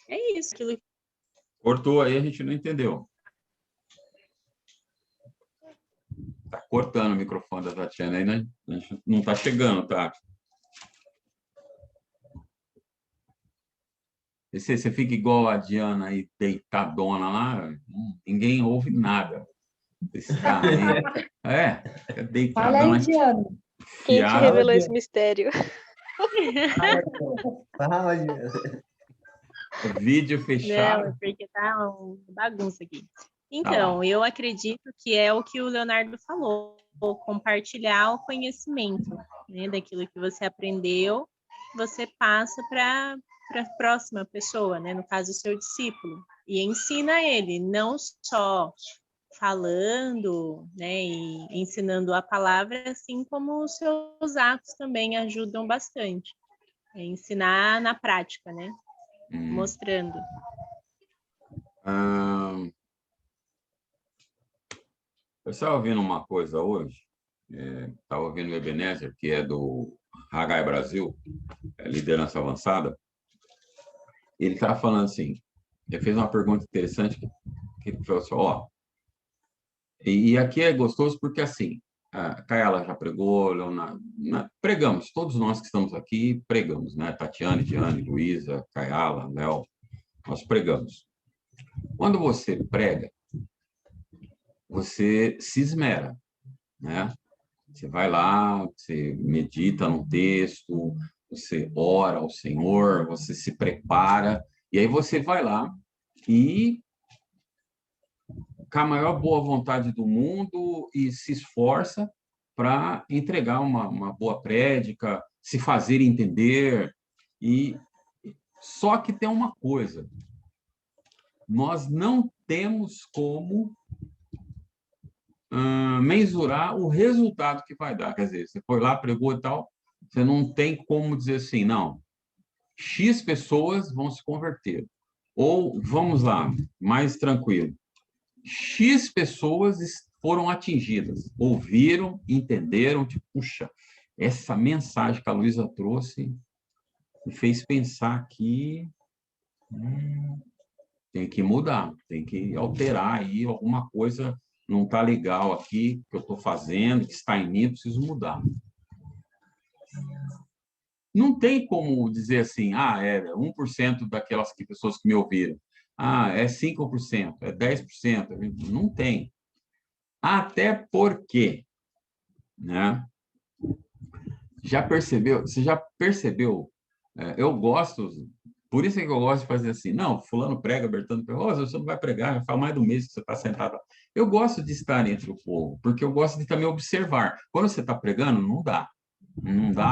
é isso. Cortou aí, a gente não entendeu. Tá cortando o microfone da Tatiana aí, né? A gente não tá chegando, tá? E você fica igual a Diana aí, deitadona lá, ninguém ouve nada. Está aí, Fala deitadona. aí, Diana. Quem te Fiada. revelou esse mistério? Fala, Diana. Vídeo Não, fechado. é porque tá uma bagunça aqui. Tá Então, eu acredito que é o que o Leonardo falou, compartilhar o conhecimento, né, daquilo que você aprendeu, você passa para a próxima pessoa, né, no caso, o seu discípulo, e ensina ele, não só falando, né, e ensinando a palavra, assim como os seus atos também ajudam bastante. É ensinar na prática, né, mostrando. Eu estava ouvindo uma coisa hoje, estava ouvindo o Ebenezer, que é do Hagai Brasil, liderança avançada. Ele estava falando assim, ele fez uma pergunta interessante, que ele falou assim, ó, e aqui é gostoso porque assim, a Kaela já pregou, Leonardo, pregamos, todos nós que estamos aqui pregamos, né? Tatiane, Diane, Luísa, Kaela, Léo, nós pregamos. Quando você prega, você se esmera, né? Você vai lá, você medita no texto, você ora ao Senhor, você se prepara, e aí você vai lá e, com a maior boa vontade do mundo, e se esforça para entregar uma boa prédica, se fazer entender. E só que tem uma coisa, nós não temos como mensurar o resultado que vai dar. Quer dizer, você foi lá, pregou e tal, você não tem como dizer assim, não, X pessoas vão se converter. Ou, vamos lá, mais tranquilo, X pessoas foram atingidas, ouviram, entenderam, tipo, puxa, essa mensagem que a Luísa trouxe me fez pensar que tem que mudar, tem que alterar aí alguma coisa, não está legal aqui, que eu estou fazendo, que está em mim, preciso mudar. Não tem como dizer assim, é 1% daquelas pessoas que me ouviram, é 5%, é 10%, não tem. Até porque, né? Você já percebeu? Eu gosto, por isso é que eu gosto de fazer assim, não, fulano prega, Bertano prega, você não vai pregar, já faz mais do mês que você está sentado. Eu gosto de estar entre o povo, porque eu gosto de também observar. Quando você está pregando, não dá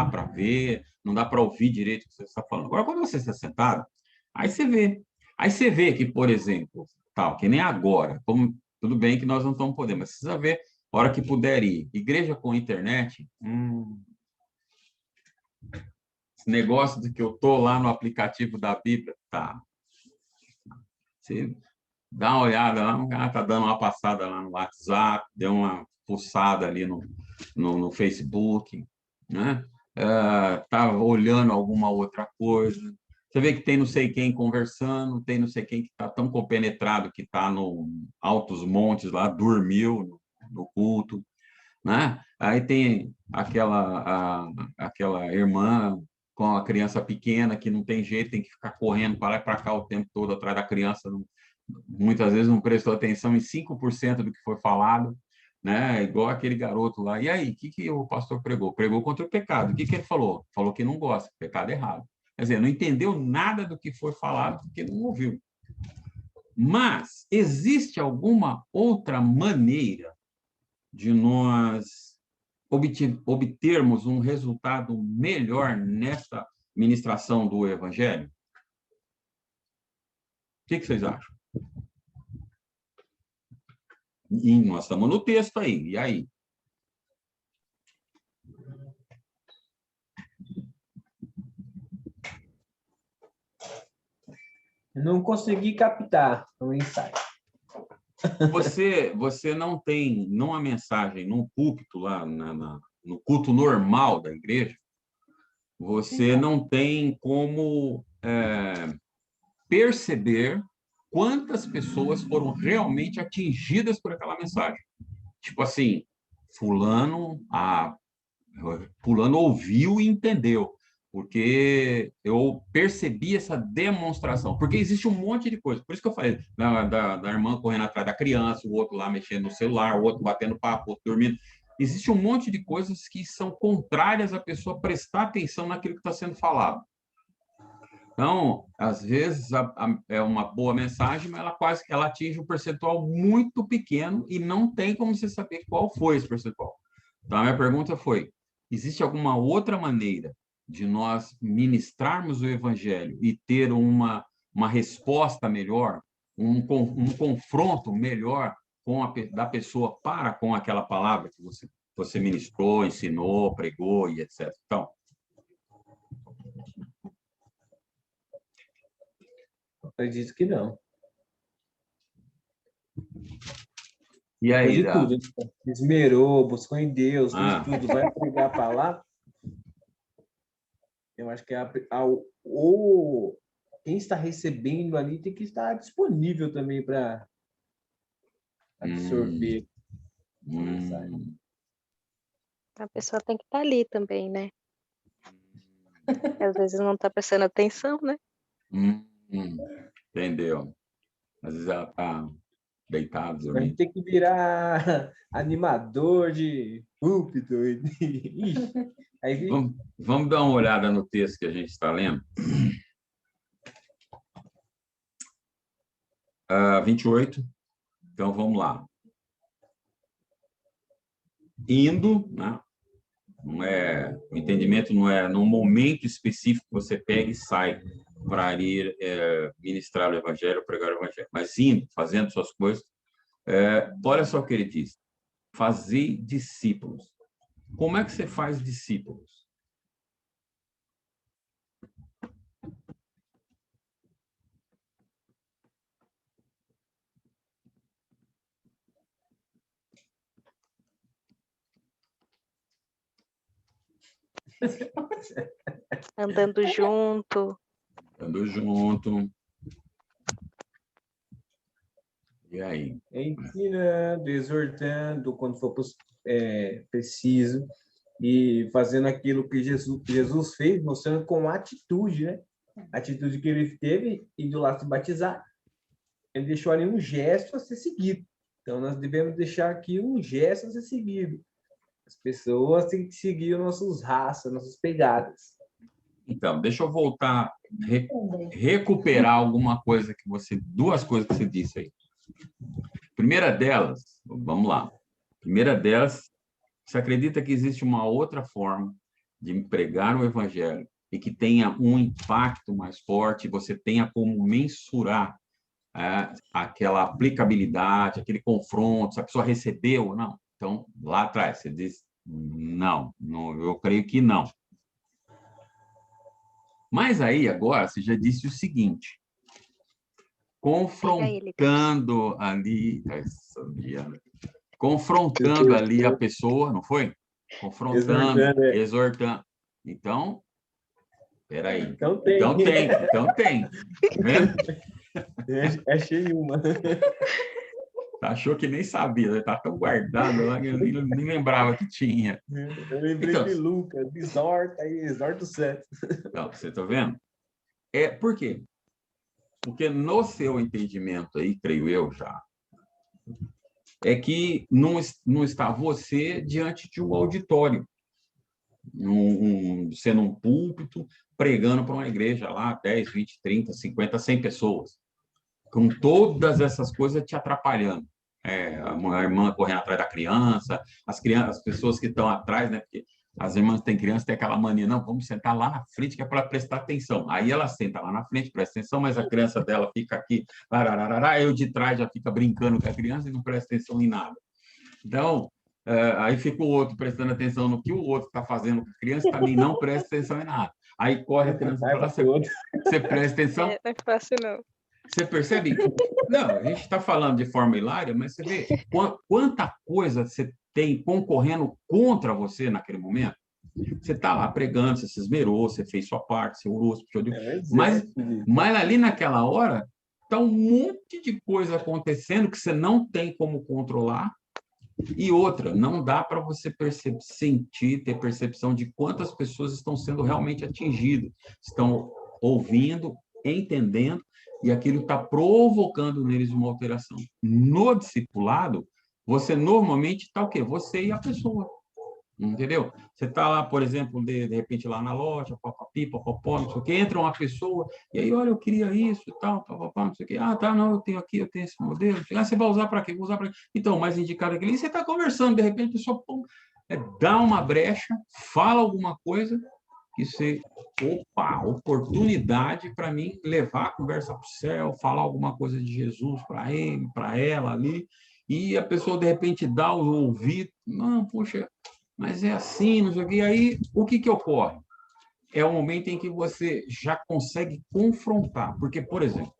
para ver, não dá para ouvir direito o que você está falando. Agora, quando você está sentado, aí você vê que, por exemplo, tal, que nem agora, como tudo bem que nós não estamos podendo, mas precisa ver, a hora que puder ir, igreja com internet, esse negócio de que eu tô lá no aplicativo da Bíblia, tá? Você dá uma olhada lá, o cara tá dando uma passada lá no WhatsApp, deu uma pulsada ali no Facebook, né? Tá olhando alguma outra coisa. Você vê que tem não sei quem conversando, tem não sei quem que está tão compenetrado que está no altos montes lá, dormiu no culto, né? Aí tem aquela irmã com a criança pequena que não tem jeito, tem que ficar correndo para lá e para cá o tempo todo atrás da criança, muitas vezes não prestou atenção em 5% do que foi falado, né? Igual aquele garoto lá. E aí, o que o pastor pregou? Pregou contra o pecado. O que ele falou? Falou que não gosta, pecado errado. Quer dizer, não entendeu nada do que foi falado porque não ouviu. Mas existe alguma outra maneira de nós obtermos um resultado melhor nessa ministração do Evangelho? O que vocês acham? E nós estamos no texto aí, e aí? Não consegui captar o insight. Você não tem, numa mensagem, num púlpito lá, no culto normal da igreja, você não tem como perceber quantas pessoas foram realmente atingidas por aquela mensagem. Tipo assim, fulano ouviu e entendeu, porque eu percebi essa demonstração, porque existe um monte de coisa, por isso que eu falei, da irmã correndo atrás da criança, o outro lá mexendo no celular, o outro batendo papo, o outro dormindo, existe um monte de coisas que são contrárias à pessoa prestar atenção naquilo que está sendo falado. Então, às vezes, é uma boa mensagem, mas ela atinge um percentual muito pequeno e não tem como você saber qual foi esse percentual. Então, a minha pergunta foi, existe alguma outra maneira de nós ministrarmos o Evangelho e ter uma resposta melhor, um confronto melhor da pessoa para com aquela palavra que você ministrou, ensinou, pregou e etc. Então, Acredito que não. e aí, De tudo, esmerou, buscou em Deus, fez tudo, vai pregar a palavra. Eu acho que quem está recebendo ali tem que estar disponível também para absorver. A pessoa tem que estar ali também, né? Às vezes não está prestando atenção, né? Entendeu? Às vezes ela está deitada, A gente dormindo. tem que virar animador de púlpito. Aí, Vamos dar uma olhada no texto que a gente está lendo. 28. Então, vamos lá. Indo, né? O entendimento não é num momento específico que você pega e sai para ir ministrar o Evangelho, pregar o Evangelho. Mas indo, fazendo suas coisas. Olha só o que ele diz. Fazer discípulos. Como é que você faz discípulos? Andando junto. Andando junto. E aí? Ensinando, exortando, quando for preciso, e fazendo aquilo que Jesus fez, mostrando com atitude, né? A atitude que ele teve, indo lá se batizar. Ele deixou ali um gesto a ser seguido. Então, nós devemos deixar aqui um gesto a ser seguido. As pessoas têm que seguir nossos rastros, nossas pegadas. Então, deixa eu voltar, recuperar alguma coisa duas coisas que você disse aí. Primeira delas, vamos lá. Primeira delas, você acredita que existe uma outra forma de pregar o Evangelho e que tenha um impacto mais forte, você tenha como mensurar aquela aplicabilidade, aquele confronto, se a pessoa recebeu ou não? Então, lá atrás, você diz, não, eu creio que não. Mas aí, agora, você já disse o seguinte, confrontando ali a pessoa, não foi? Confrontando, exortando. Então, peraí. Então tem. Tá vendo? Achei uma. Achou que nem sabia, está tão guardado lá que eu nem lembrava que tinha. Eu lembrei de Lucas, exorta o certo. Então, você está vendo? Por quê? Porque no seu entendimento aí, creio eu já, é que não está você diante de um auditório, sendo um púlpito, pregando para uma igreja lá, 10, 20, 30, 50, 100 pessoas, com todas essas coisas te atrapalhando. A irmã correndo atrás da criança, as pessoas que estão atrás, né? Porque as irmãs têm criança, tem aquela mania, não, vamos sentar lá na frente, que é para prestar atenção. Aí ela senta lá na frente, presta atenção, mas a criança dela fica aqui, eu de trás já fica brincando com a criança e não presta atenção em nada. Então, aí fica o outro prestando atenção no que o outro está fazendo com a criança, também não presta atenção em nada. Aí corre a criança para lá, você presta atenção. Não é fácil, não. Você percebe? Não, a gente está falando de forma hilária, mas você vê quanta coisa você tem concorrendo contra você naquele momento. Você está lá pregando, você se esmerou, você fez sua parte, você orou, mas ali naquela hora está um monte de coisa acontecendo que você não tem como controlar. E outra, não dá para você sentir, ter percepção de quantas pessoas estão sendo realmente atingidas, estão ouvindo, entendendo, e aquilo está provocando neles uma alteração. No discipulado, você normalmente está o quê? Você e a pessoa. Entendeu? Você está lá, por exemplo, de repente lá na loja, papapi, papapó, não sei o quê, entra uma pessoa, e aí, olha, eu queria isso e tal, papapá, não sei o quê. Ah, tá, não, eu tenho aqui, eu tenho esse modelo. Ah, você vai usar para quê? Vou usar para quê? Então, mais indicado aquele. E você está conversando, de repente, a pessoa dá uma brecha, fala alguma coisa, que você, opa, oportunidade para mim levar a conversa para o céu, falar alguma coisa de Jesus para ele, para ela ali, e a pessoa, de repente, dá o ouvido, não, puxa, mas é assim, não sei o quê. E aí, o que ocorre? É o momento em que você já consegue confrontar. Porque, por exemplo,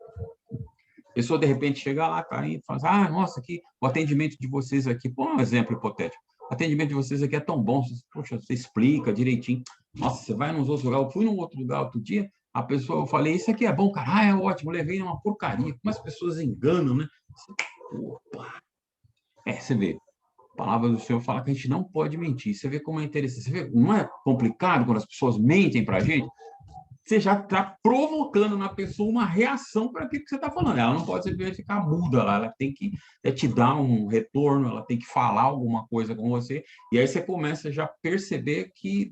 a pessoa, de repente, chega lá, tá aí, fala, nossa, aqui, o atendimento de vocês aqui, pô, um exemplo hipotético, o atendimento de vocês aqui é tão bom, poxa, você explica direitinho. Nossa, você vai nos outros lugares, eu fui num outro lugar outro dia, a pessoa, eu falei, isso aqui é bom, cara, é ótimo, levei uma porcaria. Como as pessoas enganam, né? Opa! Você vê. A palavra do Senhor fala que a gente não pode mentir. Você vê como é interessante. Você vê, não é complicado quando as pessoas mentem para a gente? Você já está provocando na pessoa uma reação para aquilo que você está falando. Ela não pode simplesmente ficar muda lá, ela tem que te dar um retorno, ela tem que falar alguma coisa com você, e aí você começa já a perceber que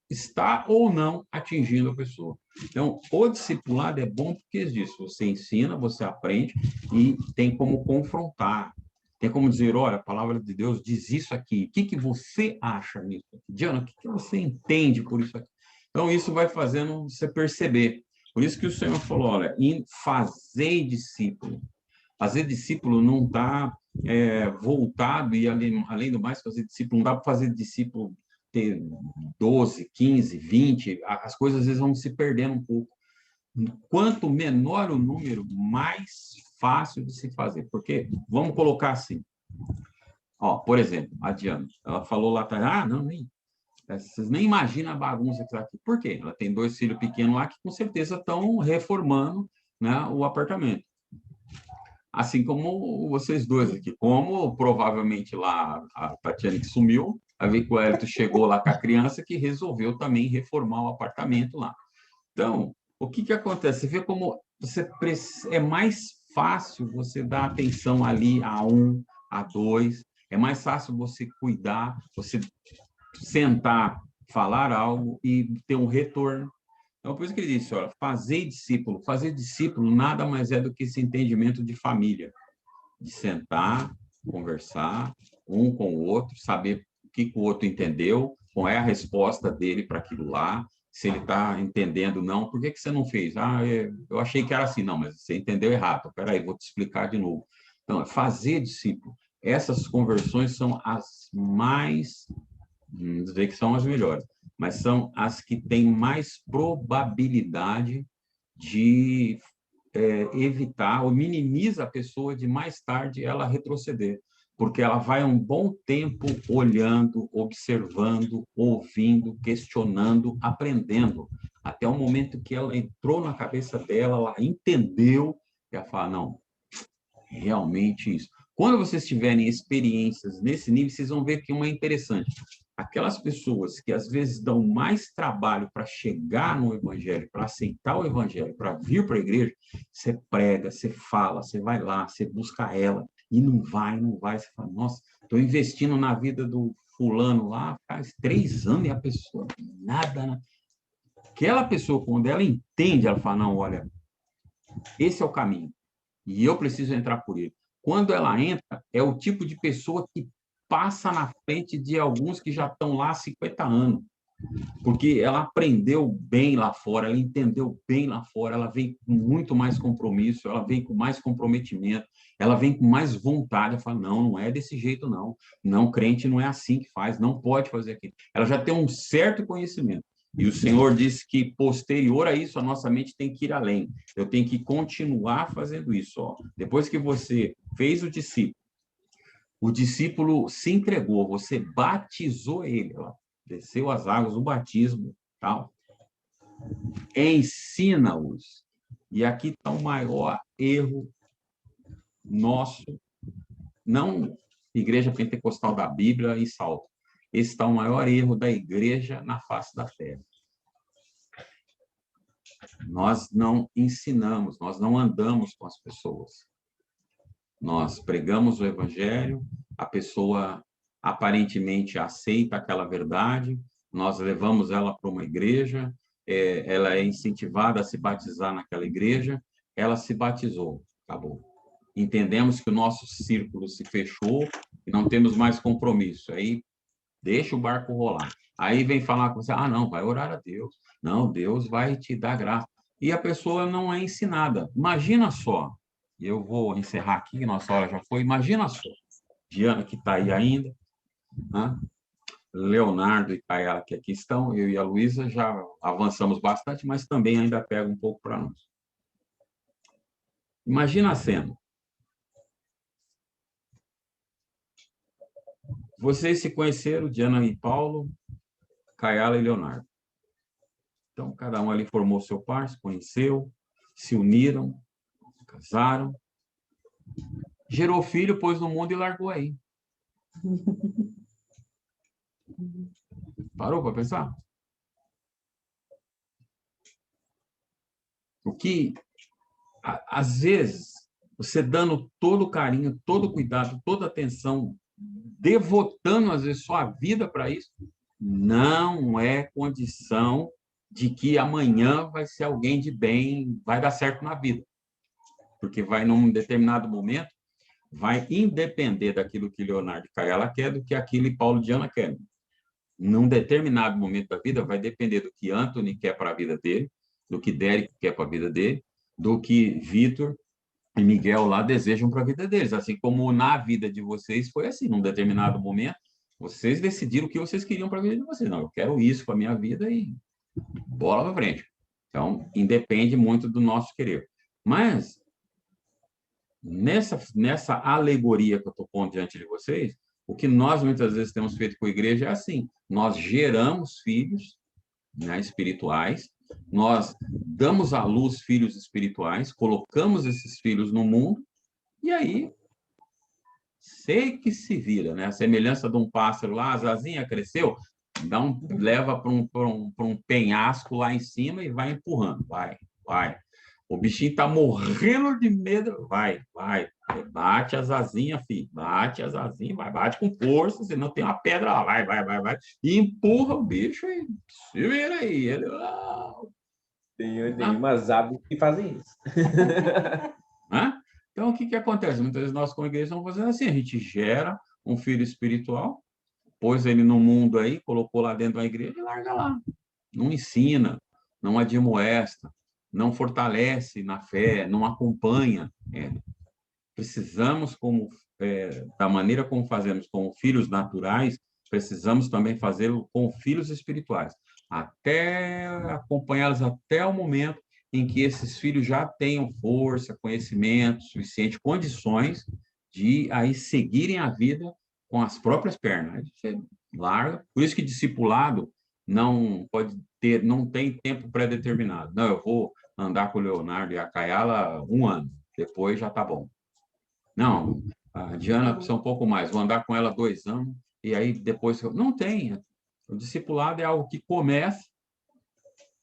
está ou não atingindo a pessoa. Então, o discipulado é bom porque é disso. Você ensina, você aprende e tem como confrontar. Tem como dizer, olha, a palavra de Deus diz isso aqui. O que você acha nisso? Diana, o que você entende por isso aqui? Então, isso vai fazendo você perceber. Por isso que o Senhor falou, olha, em fazer discípulo. Fazer discípulo não está voltado, e além do mais, fazer discípulo, não dá para fazer discípulo ter 12, 15, 20, as coisas às vezes vão se perdendo um pouco. Quanto menor o número, mais fácil de se fazer. Porque, vamos colocar assim, por exemplo, a Diana, ela falou lá atrás, vocês nem imaginam a bagunça que está aqui. Por quê? Ela tem 2 filhos pequenos lá que com certeza estão reformando, né, o apartamento. Assim como vocês dois aqui. Como provavelmente lá a Tatiana que sumiu, a ver que o Hélito chegou lá com a criança que resolveu também reformar o apartamento lá. Então, o que acontece? Você vê como é mais fácil você dar atenção ali a 1, a 2, é mais fácil você cuidar, você sentar, falar algo e ter um retorno. Então, por isso que ele disse, olha, fazer discípulo nada mais é do que esse entendimento de família, de sentar, conversar um com o outro, saber o que o outro entendeu, qual é a resposta dele para aquilo lá, se ele está entendendo, não, por que você não fez? Eu achei que era assim, não, mas você entendeu errado, espera aí, vou te explicar de novo. Então, fazer discípulo. Essas conversões são as mais, não dizer que são as melhores, mas são as que têm mais probabilidade de evitar ou minimiza a pessoa de mais tarde ela retroceder, porque ela vai um bom tempo olhando, observando, ouvindo, questionando, aprendendo, até o momento que ela entrou na cabeça dela, ela entendeu, e ela fala, não, realmente isso. Quando vocês tiverem experiências nesse nível, vocês vão ver que uma é interessante. aquelas pessoas que às vezes dão mais trabalho para chegar no evangelho, para aceitar o evangelho, para vir para a igreja, você prega, você fala, você vai lá, você busca ela, e não vai, você fala, nossa, estou investindo na vida do fulano lá, faz 3 anos e a pessoa, nada, né? Aquela pessoa, quando ela entende, ela fala, não, olha, esse é o caminho, e eu preciso entrar por ele. Quando ela entra, é o tipo de pessoa que passa na frente de alguns que já estão lá há 50 anos, porque ela aprendeu bem lá fora, ela entendeu bem lá fora, ela vem com muito mais compromisso, ela vem com mais comprometimento, ela vem com mais vontade, ela fala, não, não é desse jeito, não. Não, crente não é assim que faz, não pode fazer aquilo. Ela já tem um certo conhecimento. E o Senhor disse que, posterior a isso, a nossa mente tem que ir além. Eu tenho que continuar fazendo isso. Ó. Depois que você fez o discípulo se entregou, você batizou ele, ó, desceu as águas, o batismo, tal. Ensina-os. E aqui está o maior erro nosso, não Igreja Pentecostal da Bíblia e Salto. Esse está o maior erro da igreja na face da terra. Nós não ensinamos, nós não andamos com as pessoas. Nós pregamos o evangelho, a pessoa aparentemente aceita aquela verdade, nós levamos ela para uma igreja, ela é incentivada a se batizar naquela igreja, ela se batizou, acabou. Entendemos que o nosso círculo se fechou e não temos mais compromisso. Aí deixa o barco rolar. Aí vem falar com você, não, vai orar a Deus. Não, Deus vai te dar graça. E a pessoa não é ensinada. Imagina só, eu vou encerrar aqui, nossa hora já foi, imagina só, Diana que está aí ainda, né? Leonardo e Caia que aqui estão, eu e a Luísa já avançamos bastante, mas também ainda pega um pouco para nós. Imagina a cena. Vocês se conheceram, Diana e Paulo, Caiala e Leonardo. Então, cada um ali formou seu par, se conheceu, se uniram, casaram, gerou filho, pôs no mundo e largou aí. Parou para pensar? O que, às vezes, você dando todo o carinho, todo o cuidado, toda a atenção, devotando, às vezes, sua vida para isso, não é condição de que amanhã vai ser alguém de bem, vai dar certo na vida. Porque vai, num determinado momento, vai independer daquilo que Leonardo e Caiala quer do que aquilo que Paulo e Diana querem. Num determinado momento da vida, vai depender do que Anthony quer para a vida dele, do que Derek quer para a vida dele, do que Vitor e Miguel lá desejam para a vida deles. Assim como na vida de vocês foi assim, num determinado momento, vocês decidiram o que vocês queriam para a vida de vocês. Não, eu quero isso para a minha vida e bola para frente. Então, independe muito do nosso querer. Mas, nessa alegoria que eu estou pondo diante de vocês, o que nós muitas vezes temos feito com a igreja é assim, nós geramos filhos, né, espirituais, nós damos à luz filhos espirituais, colocamos esses filhos no mundo, e aí, sei que se vira, né? A semelhança de um pássaro lá, as asinhas cresceu, leva para um penhasco lá em cima e vai empurrando, vai. O bichinho está morrendo de medo, vai. Bate as asinhas, filho, bate as asinhas, bate com força, senão tem uma pedra lá, vai. E empurra o bicho e se vira aí. Ele, Tem umas aves que fazem isso. Então, o que acontece? Muitas vezes nós, como igreja, estamos fazendo assim, a gente gera um filho espiritual, pôs ele no mundo aí, colocou lá dentro da igreja e larga lá. Não ensina, não admoesta, não fortalece na fé, não acompanha. Precisamos, da maneira como fazemos com filhos naturais, precisamos também fazê-lo com filhos espirituais, até acompanhá-los até o momento em que esses filhos já tenham força, conhecimento suficiente, condições de aí seguirem a vida com as próprias pernas. Aí você larga. Por isso que discipulado não tem tempo pré-determinado. Não, eu vou andar com o Leonardo e a Caiala 1 ano, depois já está bom. Não, a Diana precisa um pouco mais, vou andar com ela 2 anos, e aí depois... Não tem, O discipulado é algo que começa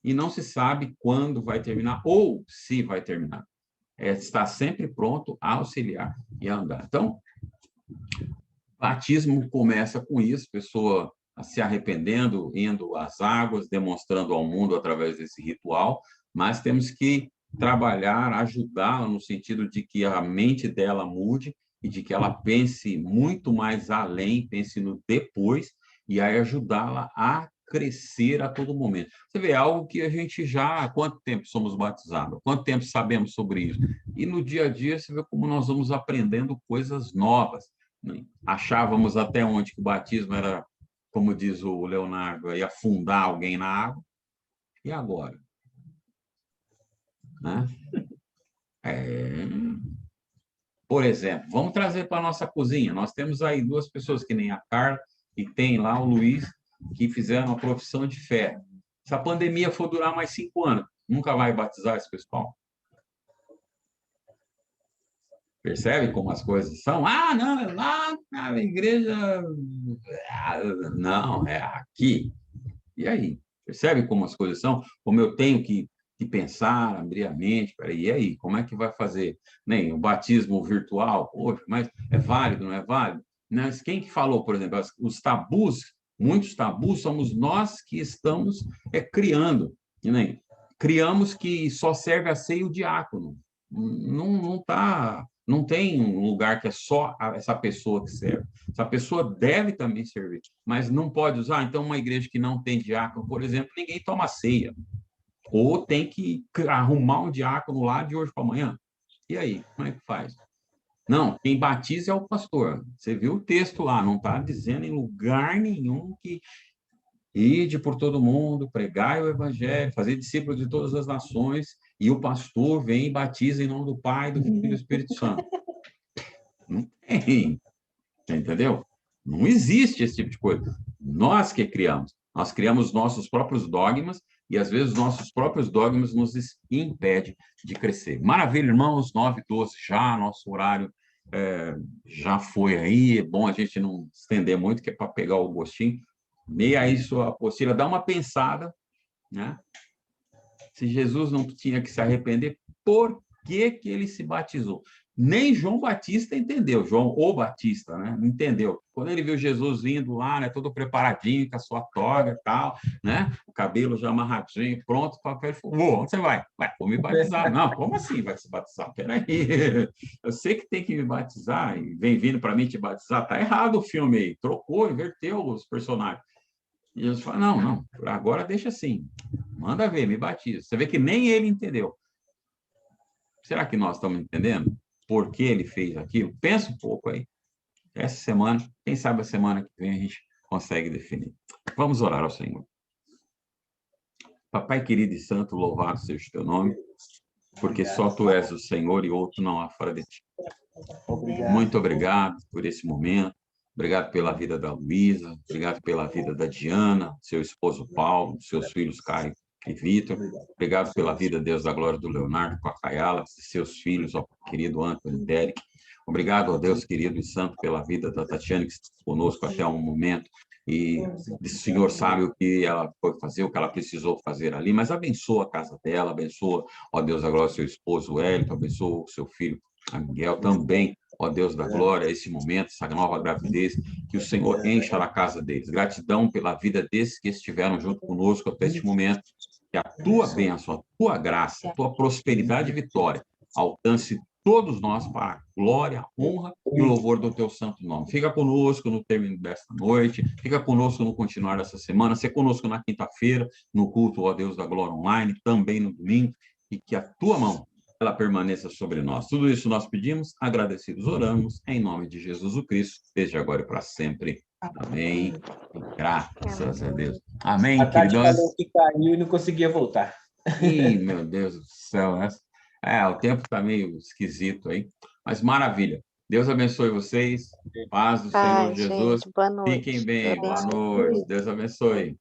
e não se sabe quando vai terminar ou se vai terminar. É estar sempre pronto a auxiliar e a andar. Então, batismo começa com isso, pessoa se arrependendo, indo às águas, demonstrando ao mundo através desse ritual, mas temos que trabalhar, ajudá-la no sentido de que a mente dela mude e de que ela pense muito mais além, pense no depois, e aí ajudá-la a crescer a todo momento. Você vê, algo que a gente já... Há quanto tempo somos batizados? Há quanto tempo sabemos sobre isso? E no dia a dia, você vê como nós vamos aprendendo coisas novas. Achávamos até onde que o batismo era, como diz o Leonardo, ia afundar alguém na água. E agora? Né? Por exemplo, vamos trazer para a nossa cozinha. Nós temos aí duas pessoas, que nem a Carla, e tem lá o Luiz, que fizeram a profissão de fé. Se a pandemia for durar mais 5 anos, nunca vai batizar esse pessoal? Percebe como as coisas são? Ah, não, é lá na igreja. Não, é aqui. E aí? Percebe como as coisas são? Como eu tenho que pensar, abrir a mente, peraí, e aí? Como é que vai fazer? Nem o batismo virtual, poxa, mas é válido, não é válido? Mas quem que falou, por exemplo, os tabus, muitos tabus somos nós que estamos criando. Nem criamos que só serve a ser o diácono. Não tá, não tem um lugar que é só essa pessoa que serve. Essa pessoa deve também servir, mas não pode usar. Então, uma igreja que não tem diácono, por exemplo, ninguém toma ceia. Ou tem que arrumar um diácono lá de hoje para amanhã. E aí, como é que faz? Não, quem batiza é o pastor. Você viu o texto lá, não está dizendo em lugar nenhum que ide por todo mundo, pregai o evangelho, fazer discípulos de todas as nações, e o pastor vem e batiza em nome do Pai, do Filho e do Espírito Santo. Não tem. Entendeu? Não existe esse tipo de coisa. Nós que criamos. Nós criamos nossos próprios dogmas e, às vezes, nossos próprios dogmas nos impedem de crescer. Maravilha, irmãos, 9h12 já, nosso horário já foi aí. É bom a gente não estender muito, que é para pegar o gostinho. Leia aí sua apostila, dá uma pensada, né? Se Jesus não tinha que se arrepender, por que que ele se batizou? Nem João Batista entendeu, João o Batista, né? Entendeu. Quando ele viu Jesus vindo lá, né, todo preparadinho, com a sua toga e tal, né? O cabelo já amarradinho, pronto, papel, ele falou, onde você vai? Vai, vou me batizar. Não, como assim vai se batizar? Peraí, eu sei que tem que me batizar, e vem vindo para mim te batizar, tá errado o filme aí, trocou, inverteu os personagens. E Jesus fala, não, agora deixa assim, manda ver, me batiza. Você vê que nem ele entendeu. Será que nós estamos entendendo por que ele fez aquilo? Pensa um pouco aí. Essa semana, quem sabe a semana que vem a gente consegue definir. Vamos orar ao Senhor. Papai querido e santo, louvado seja o teu nome, porque só tu és o Senhor e outro não há fora de ti. Muito obrigado por esse momento. Obrigado pela vida da Luísa, obrigado pela vida da Diana, seu esposo Paulo, seus filhos Caio e Vitor. Obrigado pela vida, Deus da glória, do Leonardo, com a Caiala, seus filhos, ó querido Antônio Derek. Obrigado, ó Deus querido e santo, pela vida da Tatiana, que está conosco até um momento. E o Senhor sabe o que ela foi fazer, o que ela precisou fazer ali, mas abençoa a casa dela, abençoa, ó Deus da glória, seu esposo Hélio, abençoa o seu filho Miguel também. Ó Deus da glória, esse momento, essa nova gravidez, que o Senhor encha a casa deles. Gratidão pela vida desses que estiveram junto conosco até este momento. Que a tua bênção, a tua graça, a tua prosperidade e vitória alcance todos nós para a glória, a honra e o louvor do teu santo nome. Fica conosco no término desta noite, fica conosco no continuar dessa semana, seja conosco na quinta-feira, no culto, ó Deus da glória online, também no domingo, e que a tua mão ela permaneça sobre nós. Tudo isso nós pedimos, agradecidos oramos, em nome de Jesus o Cristo, desde agora e para sempre. Amém. Graças a Deus. Amém, A Tati queridos. falou que caiu e não conseguia voltar. Ih, meu Deus do céu. O tempo está meio esquisito aí, mas maravilha. Deus abençoe vocês. Paz do Senhor Jesus. Gente, boa noite. Fiquem bem. Deus Boa abençoe. noite. Deus abençoe.